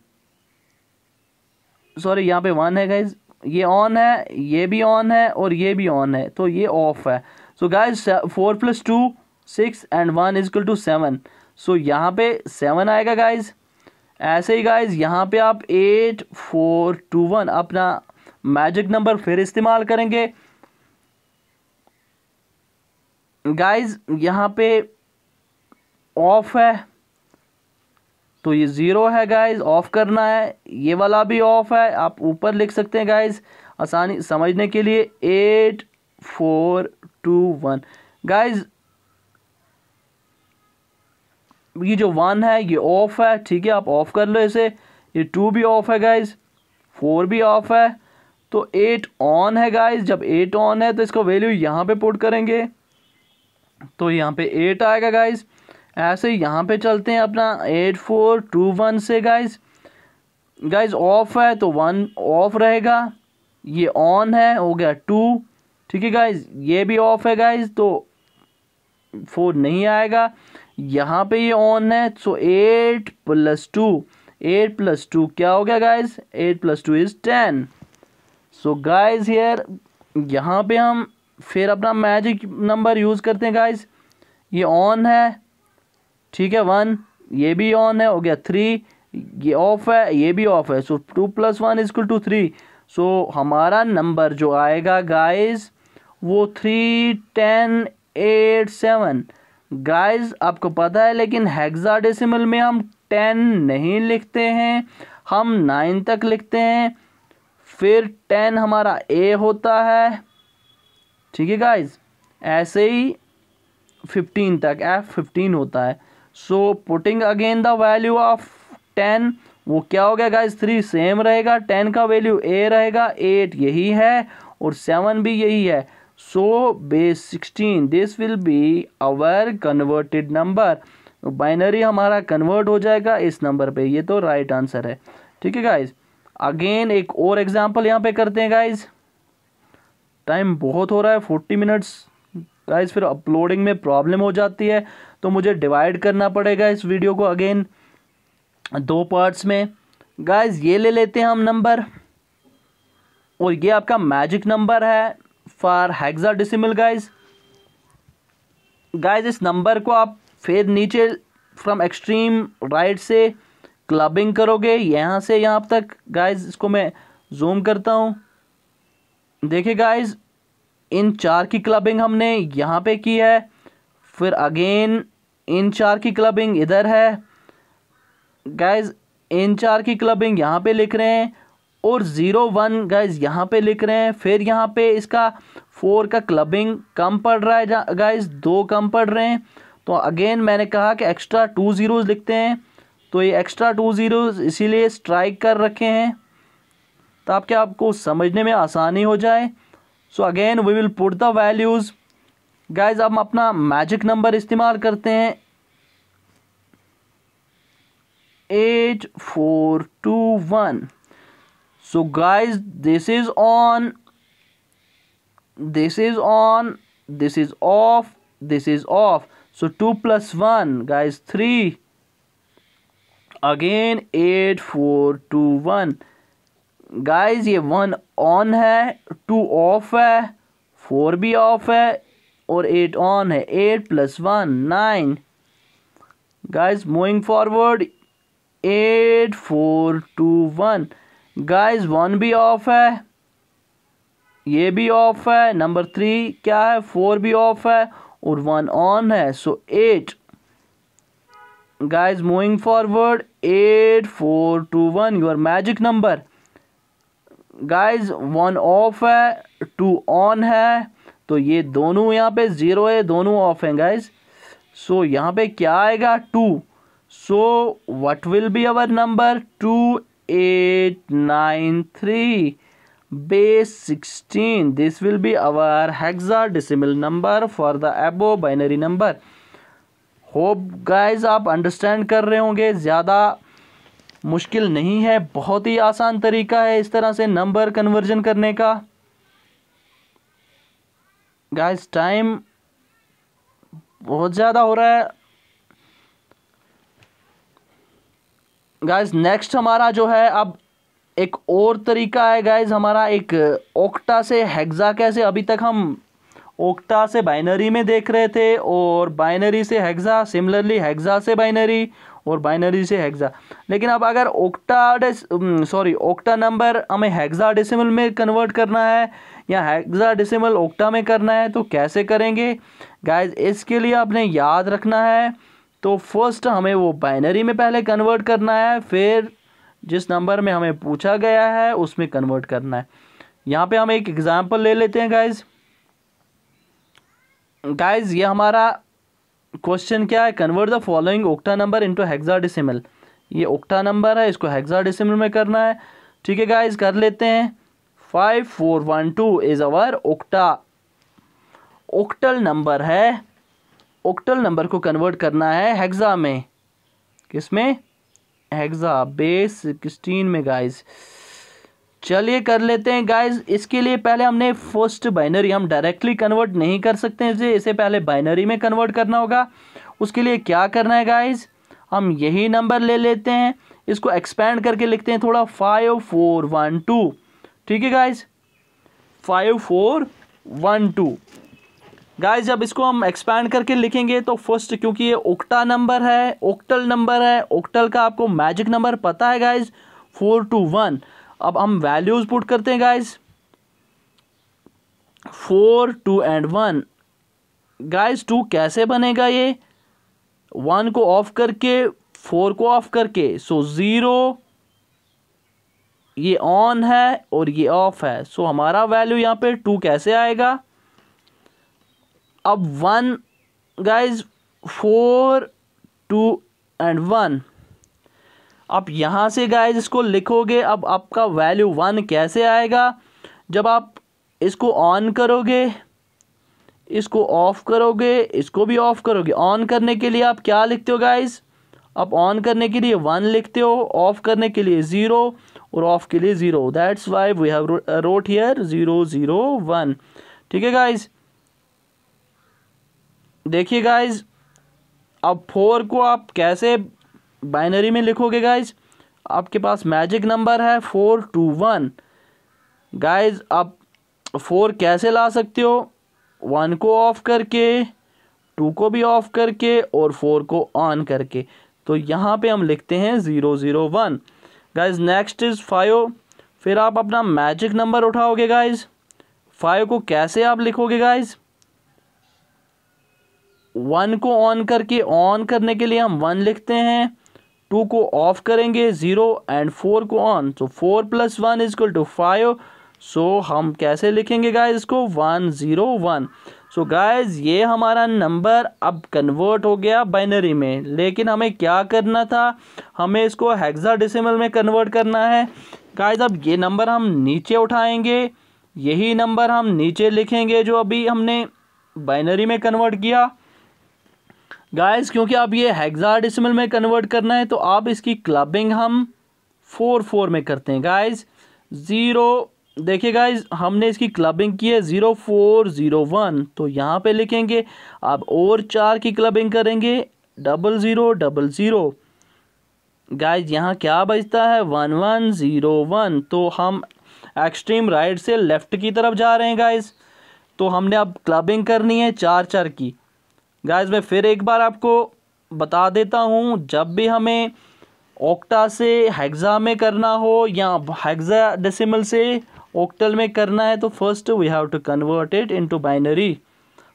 सॉरी यहाँ पे 1 है गाइज। ये ऑन है, ये भी ऑन है और ये भी ऑन है, तो ये ऑफ है। So guys 4 + 2 6 and 1 = 7। सो यहाँ पे 7 आएगा गाइज। ऐसे ही गाइज यहाँ पे आप 8421 अपना मैजिक नंबर फिर इस्तेमाल करेंगे गाइज। यहाँ पे ऑफ है तो ये 0 है गाइज, ऑफ करना है। ये वाला भी ऑफ है, आप ऊपर लिख सकते हैं गाइज आसानी समझने के लिए 8421 गाइज। ये जो 1 है ये ऑफ है, ठीक है, आप ऑफ कर लो इसे। ये 2 भी ऑफ है गाइज, 4 भी ऑफ है, तो 8 ऑन है गाइज। जब 8 ऑन है तो इसको वैल्यू यहाँ पे पुट करेंगे, तो यहाँ पे 8 आएगा गाइज। ऐसे ही यहाँ पे चलते हैं अपना 8421 से गाइज। गाइज ऑफ है तो 1 ऑफ रहेगा, ये ऑन है हो गया 2, ठीक है गाइज। ये भी ऑफ है गाइज तो 4 नहीं आएगा, यहाँ पे ये ऑन है, सो 8 + 2, 8 + 2 क्या हो गया guys, 8 + 2 is 10। So guys here यहाँ पे हम फिर अपना मैजिक नंबर यूज़ करते हैं गाइज। ये ऑन है, ठीक है, 1, ये भी ऑन है, हो गया 3, ये ऑफ है, ये भी ऑफ है, सो 2 + 1 = 3। सो हमारा नंबर जो आएगा गाइज वो 3, 10, 8, 7। गाइज आपको पता है लेकिन हेक्साडेसिमल में हम 10 नहीं लिखते हैं, हम 9 तक लिखते हैं, फिर 10 हमारा ए होता है, ठीक है गाइज, ऐसे ही 15 तक F15 होता है। So putting again the value of 10, वो क्या हो गया गाइज, 3 सेम रहेगा, 10 का वैल्यू ए रहेगा, 8 यही है और 7 भी यही है। So base 16 this will be our converted number. Binary हमारा कन्वर्ट हो जाएगा इस नंबर पे, ये तो राइट आंसर है, ठीक है गाइज। अगेन एक और एग्जांपल यहाँ पे करते हैं गाइज, टाइम बहुत हो रहा है 40 मिनट्स गाइज, फिर अपलोडिंग में प्रॉब्लम हो जाती है तो मुझे डिवाइड करना पड़ेगा इस वीडियो को अगेन 2 पार्ट्स में। गाइज ये ले लेते हैं हम नंबर, और ये आपका मैजिक नंबर है फॉर हेक्साडेसिमल गाइज। गाइज इस नंबर को आप फिर नीचे फ्रॉम एक्सट्रीम राइट से क्लबिंग करोगे यहाँ से यहाँ तक। गाइज इसको मैं जूम करता हूँ, देखिए गाइज इन 4 की क्लबिंग हमने यहाँ पे की है, फिर अगेन इन 4 की क्लबिंग इधर है गाइज, इन 4 की क्लबिंग यहाँ पे लिख रहे हैं, और 0, 1 गाइज यहाँ पे लिख रहे हैं, फिर यहाँ पे इसका 4 का क्लबिंग कम पड़ रहा है गाइज, 2 कम पड़ रहे हैं, तो अगेन मैंने कहा कि एक्स्ट्रा 2 ज़ीरोज़ लिखते हैं, तो ये एक्स्ट्रा 2 ज़ीरोज़ इसीलिए स्ट्राइक कर रखे हैं ताकि आपको समझने में आसानी हो जाए। So again we will put the values. Guys हम अपना मैजिक नंबर इस्तेमाल करते हैं 8421। So guys this is on, this is on, this is off, this is off, so 2 + 1 guys 3, again 8421। Guys ये 1 ऑन है, 2 ऑफ है, 4 भी ऑफ है और 8 ऑन है, 8 + 1 9। Guys moving forward 8421। गाइज 1 भी ऑफ है, ये भी ऑफ है, नंबर 3 क्या है, 4 भी ऑफ है और 1 ऑन है, सो 8। Guys moving forward 8421 your magic number. Guys 1 of है, 2 ऑन है, तो ये दोनों यहाँ पे 0 है, दोनों ऑफ हैं गाइज। सो यहाँ पे क्या आएगा 2। सो what will be our number 2893 base 16। This will be our hexadecimal number for the above binary number. Hope guys आप अंडरस्टैंड कर रहे होंगे, ज़्यादा मुश्किल नहीं है, बहुत ही आसान तरीका है इस तरह से नंबर कन्वर्जन करने का। गाइस टाइम बहुत ज़्यादा हो रहा है गाइस। नेक्स्ट हमारा जो है अब एक और तरीका है गाइस हमारा, एक ओक्टा से हेक्सा कैसे, अभी तक हम ओक्टा से बाइनरी में देख रहे थे और बाइनरी से हेक्सा, सिमिलरली हेक्सा से बाइनरी और बाइनरी से हेक्सा। लेकिन अब अगर ओक्टा नंबर हमें हेक्साडेसिमल में कन्वर्ट करना है या हेक्साडेसिमल ओक्टा में करना है तो कैसे करेंगे गाइस, इसके लिए आपने याद रखना है, तो फर्स्ट हमें वो बाइनरी में पहले कन्वर्ट करना है, फिर जिस नंबर में हमें पूछा गया है उसमें कन्वर्ट करना है। यहाँ पे हम एक एग्जांपल ले लेते हैं गाइस। ये हमारा क्वेश्चन क्या है, convert the following octa number into hexadecimal. ये ओक्टा नंबर है, इसको हेक्साडेसिमल में करना है, ठीक है गाइस, कर लेते हैं। 5412 इज अवर ओक्टल नंबर है। ओक्टल नंबर को कन्वर्ट करना है हेक्सा में, किसमें, हेक्सा बेस 16 में गाइस। चलिए कर लेते हैं गाइस। इसके लिए पहले हमने फर्स्ट बाइनरी, हम डायरेक्टली कन्वर्ट नहीं कर सकते हैं इसे पहले बाइनरी में कन्वर्ट करना होगा। उसके लिए क्या करना है गाइज, हम यही नंबर ले लेते हैं, इसको एक्सपेंड करके लिखते हैं थोड़ा 5 4 1 2। ठीक है गाइज, 5 4 1 2। गाइज जब इसको हम एक्सपैंड करके लिखेंगे तो फर्स्ट, क्योंकि ये ओक्टा नंबर है, ओक्टल नंबर है, ओक्टल का आपको मैजिक नंबर पता है गाइज 4 2 1। अब हम वैल्यूज पुट करते हैं गाइज, 4 2 एंड 1। गाइज 2 कैसे बनेगा, ये 1 को ऑफ करके 4 को ऑफ करके, सो 0 ये ऑन है और ये ऑफ है, सो हमारा वैल्यू यहाँ पे 2 कैसे आएगा। अब 1 गाइज 4 2 एंड 1, आप यहाँ से गाइज इसको लिखोगे। अब आपका वैल्यू 1 कैसे आएगा, जब आप इसको ऑन करोगे, इसको ऑफ करोगे, इसको भी ऑफ करोगे। ऑन करने के लिए आप क्या लिखते हो गाइज, आप ऑन करने के लिए 1 लिखते हो, ऑफ करने के लिए 0 और ऑफ के लिए 0। That's why we have wrote here 0 0 1। ठीक है गाइज, देखिए गाइज अब 4 को आप कैसे बाइनरी में लिखोगे गाइज, आपके पास मैजिक नंबर है 4 2 1। गाइज आप 4 कैसे ला सकते हो, 1 को ऑफ करके, 2 को भी ऑफ करके और 4 को ऑन करके। तो यहाँ पे हम लिखते हैं 0 0 1। Guys next is 5। फिर आप अपना मैजिक नंबर उठाओगे गाइज, 5 को कैसे आप लिखोगे गाइज, 1 को ऑन करके, ऑन करने के लिए हम 1 लिखते हैं, 2 को ऑफ करेंगे 0 एंड 4 को ऑन, तो 4 + 1 = 5। सो हम कैसे लिखेंगे गाइज इसको, 1 0 1। सो गाइज ये हमारा नंबर अब कन्वर्ट हो गया बाइनरी में, लेकिन हमें क्या करना था, हमें इसको हेक्साडेसिमल में कन्वर्ट करना है। गाइज अब ये नंबर हम नीचे उठाएंगे, यही नंबर हम नीचे लिखेंगे जो अभी हमने बाइनरी में कन्वर्ट किया। गाइस क्योंकि अब ये हेक्साडेसिमल में कन्वर्ट करना है, तो आप इसकी क्लबिंग हम 4 4 में करते हैं गाइस। 0, देखिए गाइस हमने इसकी क्लबिंग की है 0 4 0 1, तो यहाँ पे लिखेंगे। अब और 4 की क्लबिंग करेंगे 0 0 0 0। गाइस यहाँ क्या बचता है 1 1 0 1। तो हम एक्सट्रीम राइट से लेफ्ट की तरफ जा रहे हैं गाइस, तो हमने अब क्लबिंग करनी है 4 4 की। गाइस मैं फिर एक बार आपको बता देता हूँ, जब भी हमें ऑक्टा से हेक्सा में करना हो या हेक्साडेसिमल से ऑक्टल में करना है, तो first we have to convert it into binary,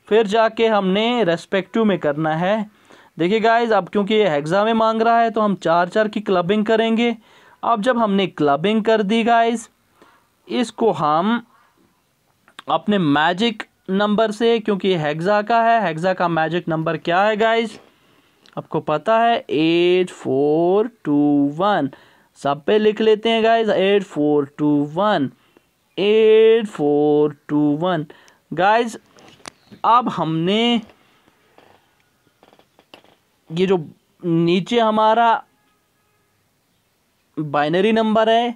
फिर जाके हमने रेस्पेक्टिव में करना है। देखिए गाइस अब क्योंकि ये हेक्सा में मांग रहा है, तो हम 4 4 की क्लबिंग करेंगे। अब जब हमने क्लबिंग कर दी गाइस, इसको हम अपने मैजिक नंबर से, क्योंकि हेक्सा का है, हेक्सा का मैजिक नंबर क्या है गाइस, आपको पता है 8 4 2 1। सब पे लिख लेते हैं गाइस 8 4 2 1 8 4 2 1। गाइस अब हमने ये जो नीचे हमारा बाइनरी नंबर है,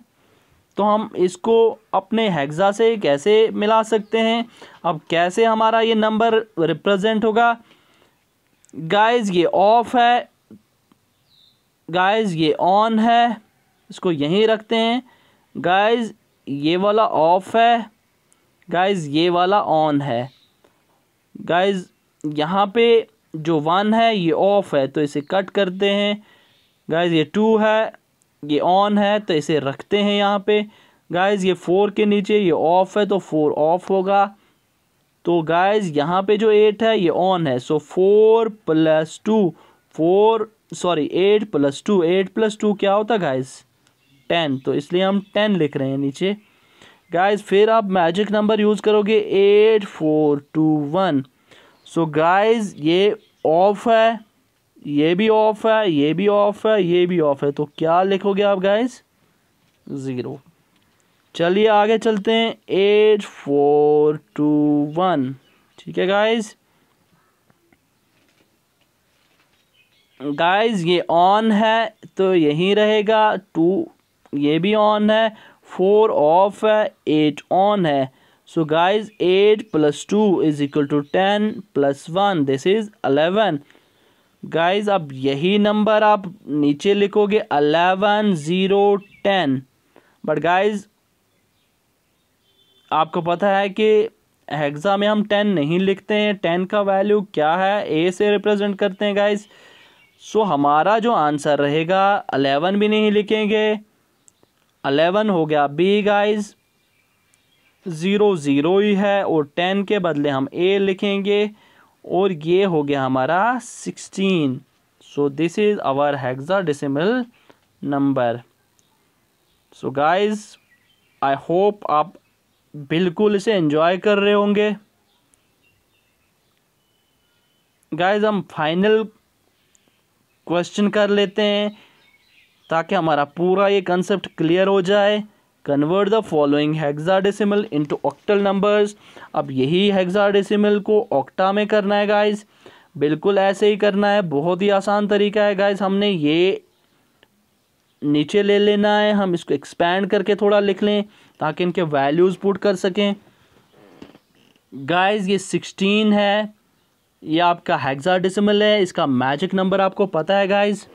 तो हम इसको अपने हेक्सा से कैसे मिला सकते हैं। अब कैसे हमारा ये नंबर रिप्रेजेंट होगा, गाइस ये ऑफ है, गाइस ये ऑन है, इसको यहीं रखते हैं। गाइस ये वाला ऑफ है, गाइस ये वाला ऑन है। गाइस यहाँ पे जो 1 है ये ऑफ है, तो इसे कट करते हैं। गाइस ये 2 है, ये ऑन है, तो इसे रखते हैं यहाँ पे। गाइस ये 4 के नीचे ये ऑफ है, तो 4 ऑफ होगा। तो गाइस यहाँ पे जो 8 है ये ऑन है, सो 4 + 2 8 + 2 8 + 2 क्या होता है गाइस 10, तो इसलिए हम 10 लिख रहे हैं नीचे। गाइस फिर आप मैजिक नंबर यूज़ करोगे 8 4 2 1। सो गाइस ये ऑफ है, ये भी ऑफ है, ये भी ऑफ है, ये भी ऑफ है, तो क्या लिखोगे आप गाइस 0। चलिए आगे चलते हैं 8 4 2 1। ठीक है गाइस, गाइस ये ऑन है तो यहीं रहेगा, 2 ये भी ऑन है, 4 ऑफ है, 8 ऑन है। So guys 8 + 2 = 10 + 1 this is 11। Guys अब यही नंबर आप नीचे लिखोगे 11 0 10, बट गाइज आपको पता है कि हेक्सा में हम 10 नहीं लिखते हैं, 10 का वैल्यू क्या है, ए से रिप्रेजेंट करते हैं गाइज। सो हमारा जो आंसर रहेगा 11 भी नहीं लिखेंगे, 11 हो गया बी गाइज, 0 0 ही है और 10 के बदले हम ए लिखेंगे और ये हो गया हमारा 16। So this is our hexadecimal number. So guys I hope आप बिल्कुल इसे एंजॉय कर रहे होंगे। गाइज हम फाइनल क्वेश्चन कर लेते हैं ताकि हमारा पूरा ये कंसेप्ट क्लियर हो जाए। Convert the following hexadecimal into octal numbers. अब यही हेक्साडेसिमल को ऑक्टा में करना है गाइज, बिल्कुल ऐसे ही करना है, बहुत ही आसान तरीका है गाइज। हमने ये नीचे ले लेना है, हम इसको एक्सपैंड करके थोड़ा लिख लें ताकि इनके वैल्यूज़ पुट कर सकें। गाइज ये 16 है, ये आपका हेक्साडेसिमल है, इसका मैजिक नंबर आपको पता है गाइज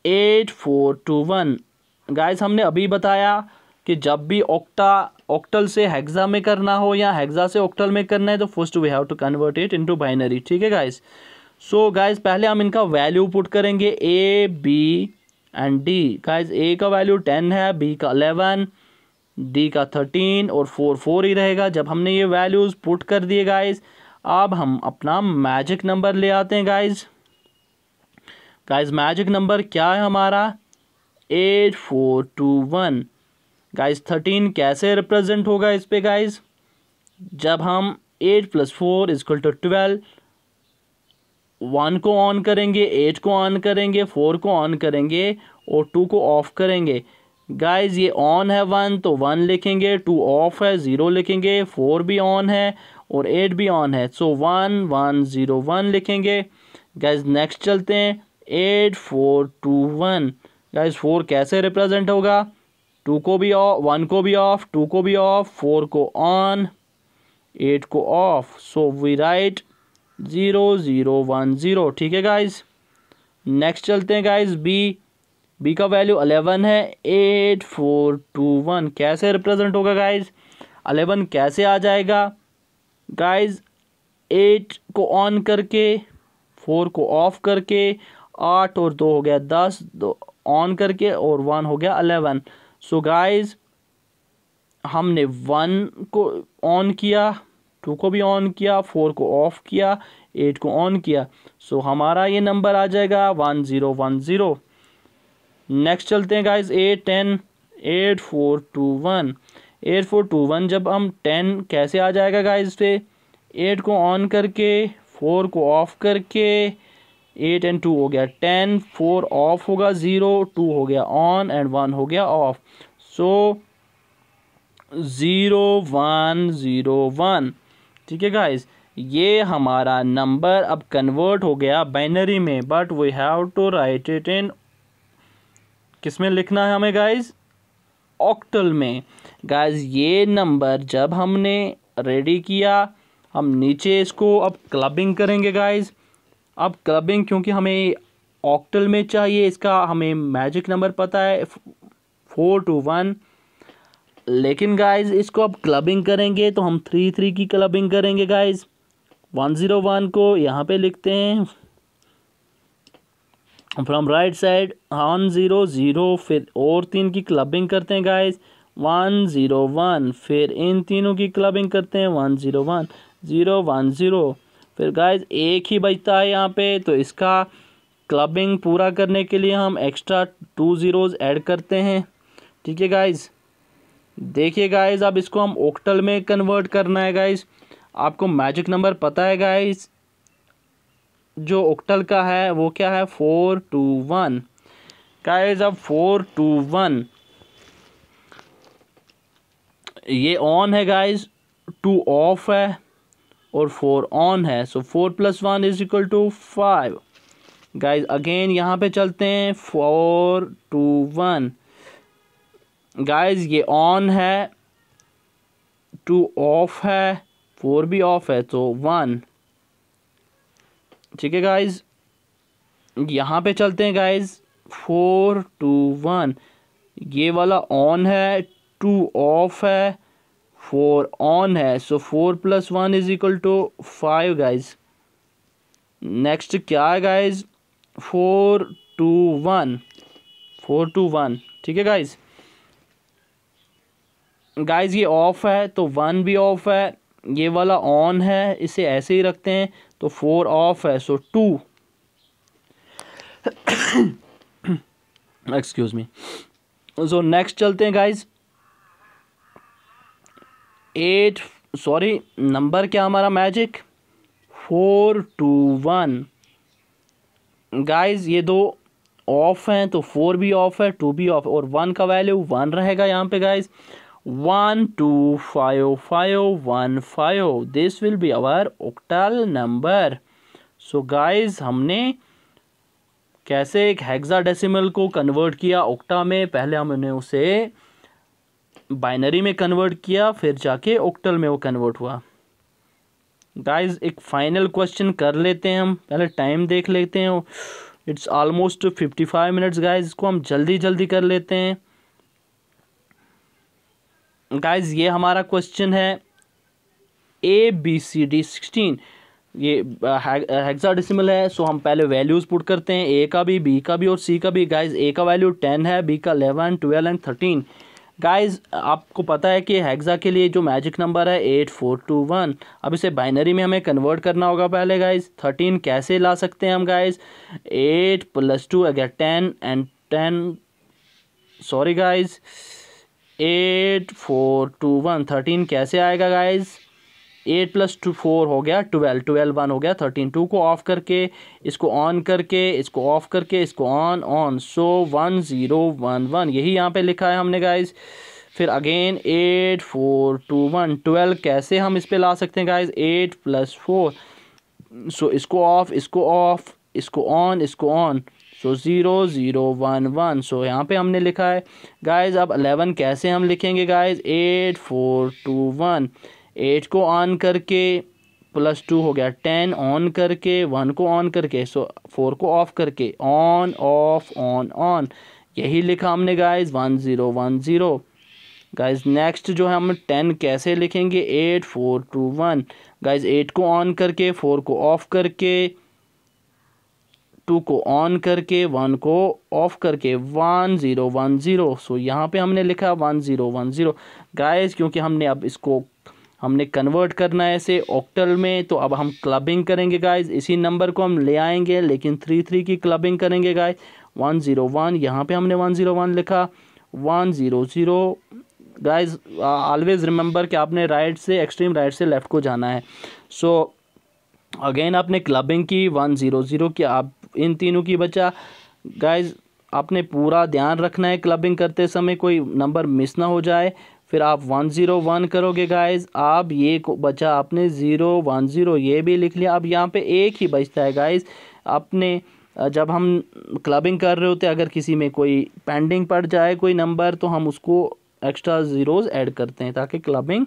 8421। गाइज हमने अभी बताया कि जब भी ऑक्टल से हेक्सा में करना हो या हेक्सा से ऑक्टल में करना है तो first we have to convert it into binary, ठीक है गाइज। सो गाइज पहले हम इनका वैल्यू पुट करेंगे A B and D. Guys A का वैल्यू 10 है, बी का 11, डी का 13 और 4 ही रहेगा। जब हमने ये वैल्यूज़ पुट कर दिए गाइज, अब हम अपना मैजिक नंबर ले आते हैं गाइज। गाइज मैजिक नंबर क्या है हमारा 8421। गाइज 13 कैसे रिप्रेजेंट होगा इस पे गाइज, जब हम 8 + 4 = 12, 1 को ऑन करेंगे, 8 को ऑन करेंगे, 4 को ऑन करेंगे और 2 को ऑफ करेंगे। गाइज ये ऑन है 1 तो 1 लिखेंगे, 2 ऑफ है 0 लिखेंगे, 4 भी ऑन है और 8 भी ऑन है, सो 1 1 0 1 लिखेंगे। गाइज नेक्स्ट चलते हैं 8421। गाइज 4 कैसे रिप्रेजेंट होगा, 2 को भी ऑफ, 1 को भी ऑफ, 2 को भी ऑफ, 4 को ऑन, 8 को ऑफ, सो वी राइट 0 0 1 0, ठीक है गाइज। नेक्स्ट चलते हैं गाइज बी का वैल्यू 11 है, 8421 कैसे रिप्रेजेंट होगा गाइज, 11 कैसे आ जाएगा गाइज, 8 को ऑन करके, 4 को ऑफ करके, 8 और 2 हो गया 10, 2 ऑन करके और 1 हो गया 11। सो गाइज हमने 1 को ऑन किया, 2 को भी ऑन किया, 4 को ऑफ किया, 8 को ऑन किया, सो हमारा ये नंबर आ जाएगा 1010। नेक्स्ट चलते हैं गाइज 8421। 8421 जब हम 10 कैसे आ जाएगा गाइज पे, 8 को ऑन करके, 4 को ऑफ करके, 8 और 2 हो गया 10, 4 ऑफ होगा 0, 2 हो गया ऑन एंड 1 हो गया ऑफ, सो 0101, ठीक है गाइज। ये हमारा नंबर अब कन्वर्ट हो गया बाइनरी में, but we have to write it in, किसमें लिखना है हमें गाइज, ऑक्टल में। गाइज ये नंबर जब हमने रेडी किया, हम नीचे इसको अब क्लबिंग करेंगे गाइज। अब क्लबिंग क्योंकि हमें ऑक्टल में चाहिए, इसका हमें मैजिक नंबर पता है 421, लेकिन गाइज इसको अब क्लबिंग करेंगे तो हम 3 3 की क्लबिंग करेंगे गाइज। 101 को यहाँ पे लिखते हैं फ्रॉम राइट साइड 100, फिर और 3 की क्लबिंग करते हैं गाइज 101, फिर इन तीनों की क्लबिंग करते हैं 101 010, फिर गाइज एक ही बचता है यहाँ पे, तो इसका क्लबिंग पूरा करने के लिए हम एक्स्ट्रा 2 zeros ऐड करते हैं, ठीक है गाइज। देखिए गाइज अब इसको हम ऑक्टल में कन्वर्ट करना है गाइज। आपको मैजिक नंबर पता है गाइज, जो ऑक्टल का है वो क्या है 421। गाइज अब 421 ये ऑन है गाइज, 2 ऑफ है और 4 ऑन है, सो 4 + 1 = 5। गाइज अगेन यहाँ पे चलते हैं 421। गाइज ये ऑन है, 2 ऑफ है, 4 भी ऑफ है, तो 1 ठीक है गाइज, यहाँ पे चलते हैं गाइज। 4 2 1, ये वाला ऑन है, 2 ऑफ है, 4 ऑन है, सो 4 + 1 = 5 गाइज। नेक्स्ट क्या है गाइज, 4 2 1, 4 2 1, ठीक है गाइज। गाइज ये ऑफ है तो 1 भी ऑफ है, ये वाला ऑन है, इसे ऐसे ही रखते हैं, तो 4 ऑफ है, सो 2 एक्सक्यूज मी। सो नेक्स्ट चलते हैं गाइज। 8, सॉरी नंबर क्या हमारा मैजिक, 4 2 1। गाइज ये दो ऑफ हैं तो 4 भी ऑफ है, 2 भी ऑफ, और 1 का वैल्यू 1 रहेगा यहाँ पे guys. 1 2 5 5 1 5, this will be our octal number. So guys हमने कैसे एक हेक्साडेसिमल को कन्वर्ट किया ऑक्टा में, पहले हमने उसे बाइनरी में कन्वर्ट किया, फिर जाके ऑक्टल में वो कन्वर्ट हुआ। गाइज एक फाइनल क्वेश्चन कर लेते हैं हम, पहले टाइम देख लेते हैं। इट्स ऑलमोस्ट 55 मिनट्स गाइज, इसको हम जल्दी जल्दी कर लेते हैं। गाइज ये हमारा क्वेश्चन है ABCD 16, ये हेक्साडेसिमल है, सो हम पहले वैल्यूज़ पुट करते हैं, A का भी, B का भी और C का भी। गाइज A का वैल्यू 10 है, B का 11 12 एंड 13। गाइज आपको पता है कि हेक्सा के लिए जो मैजिक नंबर है 8 4 2 1। अब इसे बाइनरी में हमें कन्वर्ट करना होगा पहले गाइज। 13 कैसे ला सकते हैं हम गाइज, 8 + 2 अगर 10 एंड 10, सॉरी गाइज 8 4 2 1, 13 कैसे आएगा गाइज, 8 + 2 4 हो गया 12, 12 1 हो गया 13। 2 को ऑफ करके, इसको ऑन करके, इसको ऑफ करके, इसको ऑन ऑन, सो 1 0 1 1, यही यहाँ पे लिखा है हमने गाइज। फिर अगेन 8 4 2 1, 12 कैसे हम इस पे ला सकते हैं गाइज, 8 + 4, सो इसको ऑफ, इसको ऑफ, इसको ऑन, इसको ऑन, सो 0 0 1 1, सो यहाँ पे हमने लिखा है गाइज। अब 11 कैसे हम लिखेंगे गाइज, 8 4 2 1, 8 को ऑन करके +2 हो गया 10, ऑन करके 1 को ऑन करके, सो 4 को ऑफ करके, ऑन ऑफ ऑन ऑन, यही लिखा हमने गाइज 1 0 1 0। गाइज नेक्स्ट जो है हम 10 कैसे लिखेंगे, 8 4 2 1। गाइज 8 को ऑन करके, 4 को ऑफ करके, 2 को ऑन करके, 1 को ऑफ करके, 1 0 1 0, सो यहाँ पे हमने लिखा 1 0 1 0। गाइज क्योंकि हमने अब इसको हमने कन्वर्ट करना है इसे ऑक्टल में, तो अब हम क्लबिंग करेंगे गाइज। इसी नंबर को हम ले आएंगे लेकिन 3 3 की क्लबिंग करेंगे गाइज। 1 0 1, यहाँ पे हमने 1 0 1 लिखा, 1 0 0। गाइज ऑलवेज रिमेंबर कि आपने राइट से, एक्सट्रीम राइट से लेफ़्ट को जाना है। सो अगेन आपने क्लबिंग की, 1 0 0 की, आप इन तीनों की बचा। गाइज आपने पूरा ध्यान रखना है क्लबिंग करते समय कोई नंबर मिस ना हो जाए। फिर आप 1 0 1 करोगे गाइज, आप ये बचा आपने 0 1 0, ये भी लिख लिया। अब यहाँ पे एक ही बचता है गाइज। आपने जब हम क्लबिंग कर रहे होते हैं, अगर किसी में कोई पेंडिंग पड़ जाए कोई नंबर, तो हम उसको एक्स्ट्रा ज़ीरोज़ ऐड करते हैं ताकि क्लबिंग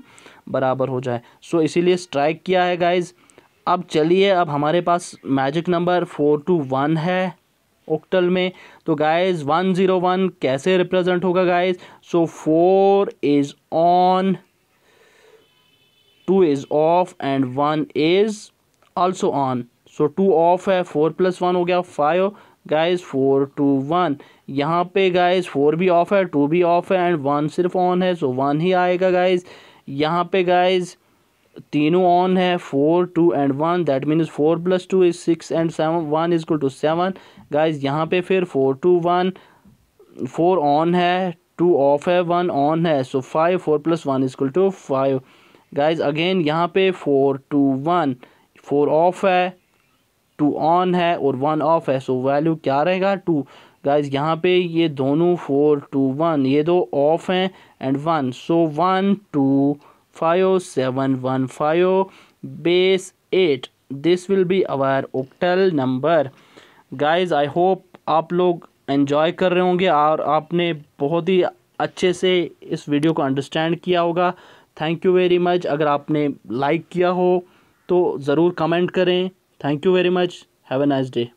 बराबर हो जाए। सो इसीलिए स्ट्राइक किया है गाइज। अब चलिए, अब हमारे पास मैजिक नंबर 4 2 1 है ऑक्टल में, तो गाइज 1 0 1 कैसे रिप्रेजेंट होगा guys, so 4 is on, 2 is of and 1 is also on, so 2 of है, 4 + 1 हो गया 5 गाइज। 4 2 1, यहाँ पे गाइज 4 भी ऑफ है, 2 भी ऑफ है एंड 1 सिर्फ ऑन है, सो 1 ही आएगा गाइज। यहाँ पे गाइज तीनों ऑन है, 4 2 and 1, that means 4 + 2 is 6 and 7, 1 = 7 guys. यहाँ पे फिर 4 2 1, 4 ऑन है, 2 ऑफ है, 1 ऑन है, सो 5, 4 + 1 = 5 गाइज। अगेन यहाँ पे 4 2 1, 4 ऑफ है, 2 ऑन है और 1 ऑफ है, सो वैल्यू क्या रहेगा 2 गाइज। यहाँ पे ये दोनों 4 2 1, ये दो ऑफ हैं and 1, so 1 2 5 7 1 5 base 8, this will be our octal number. Guys I hope आप लोग एंजॉय कर रहे होंगे और आपने बहुत ही अच्छे से इस वीडियो को अंडरस्टैंड किया होगा। Thank you very much. अगर आपने लाइक किया हो तो ज़रूर कमेंट करें। Thank you very much. Have a nice day.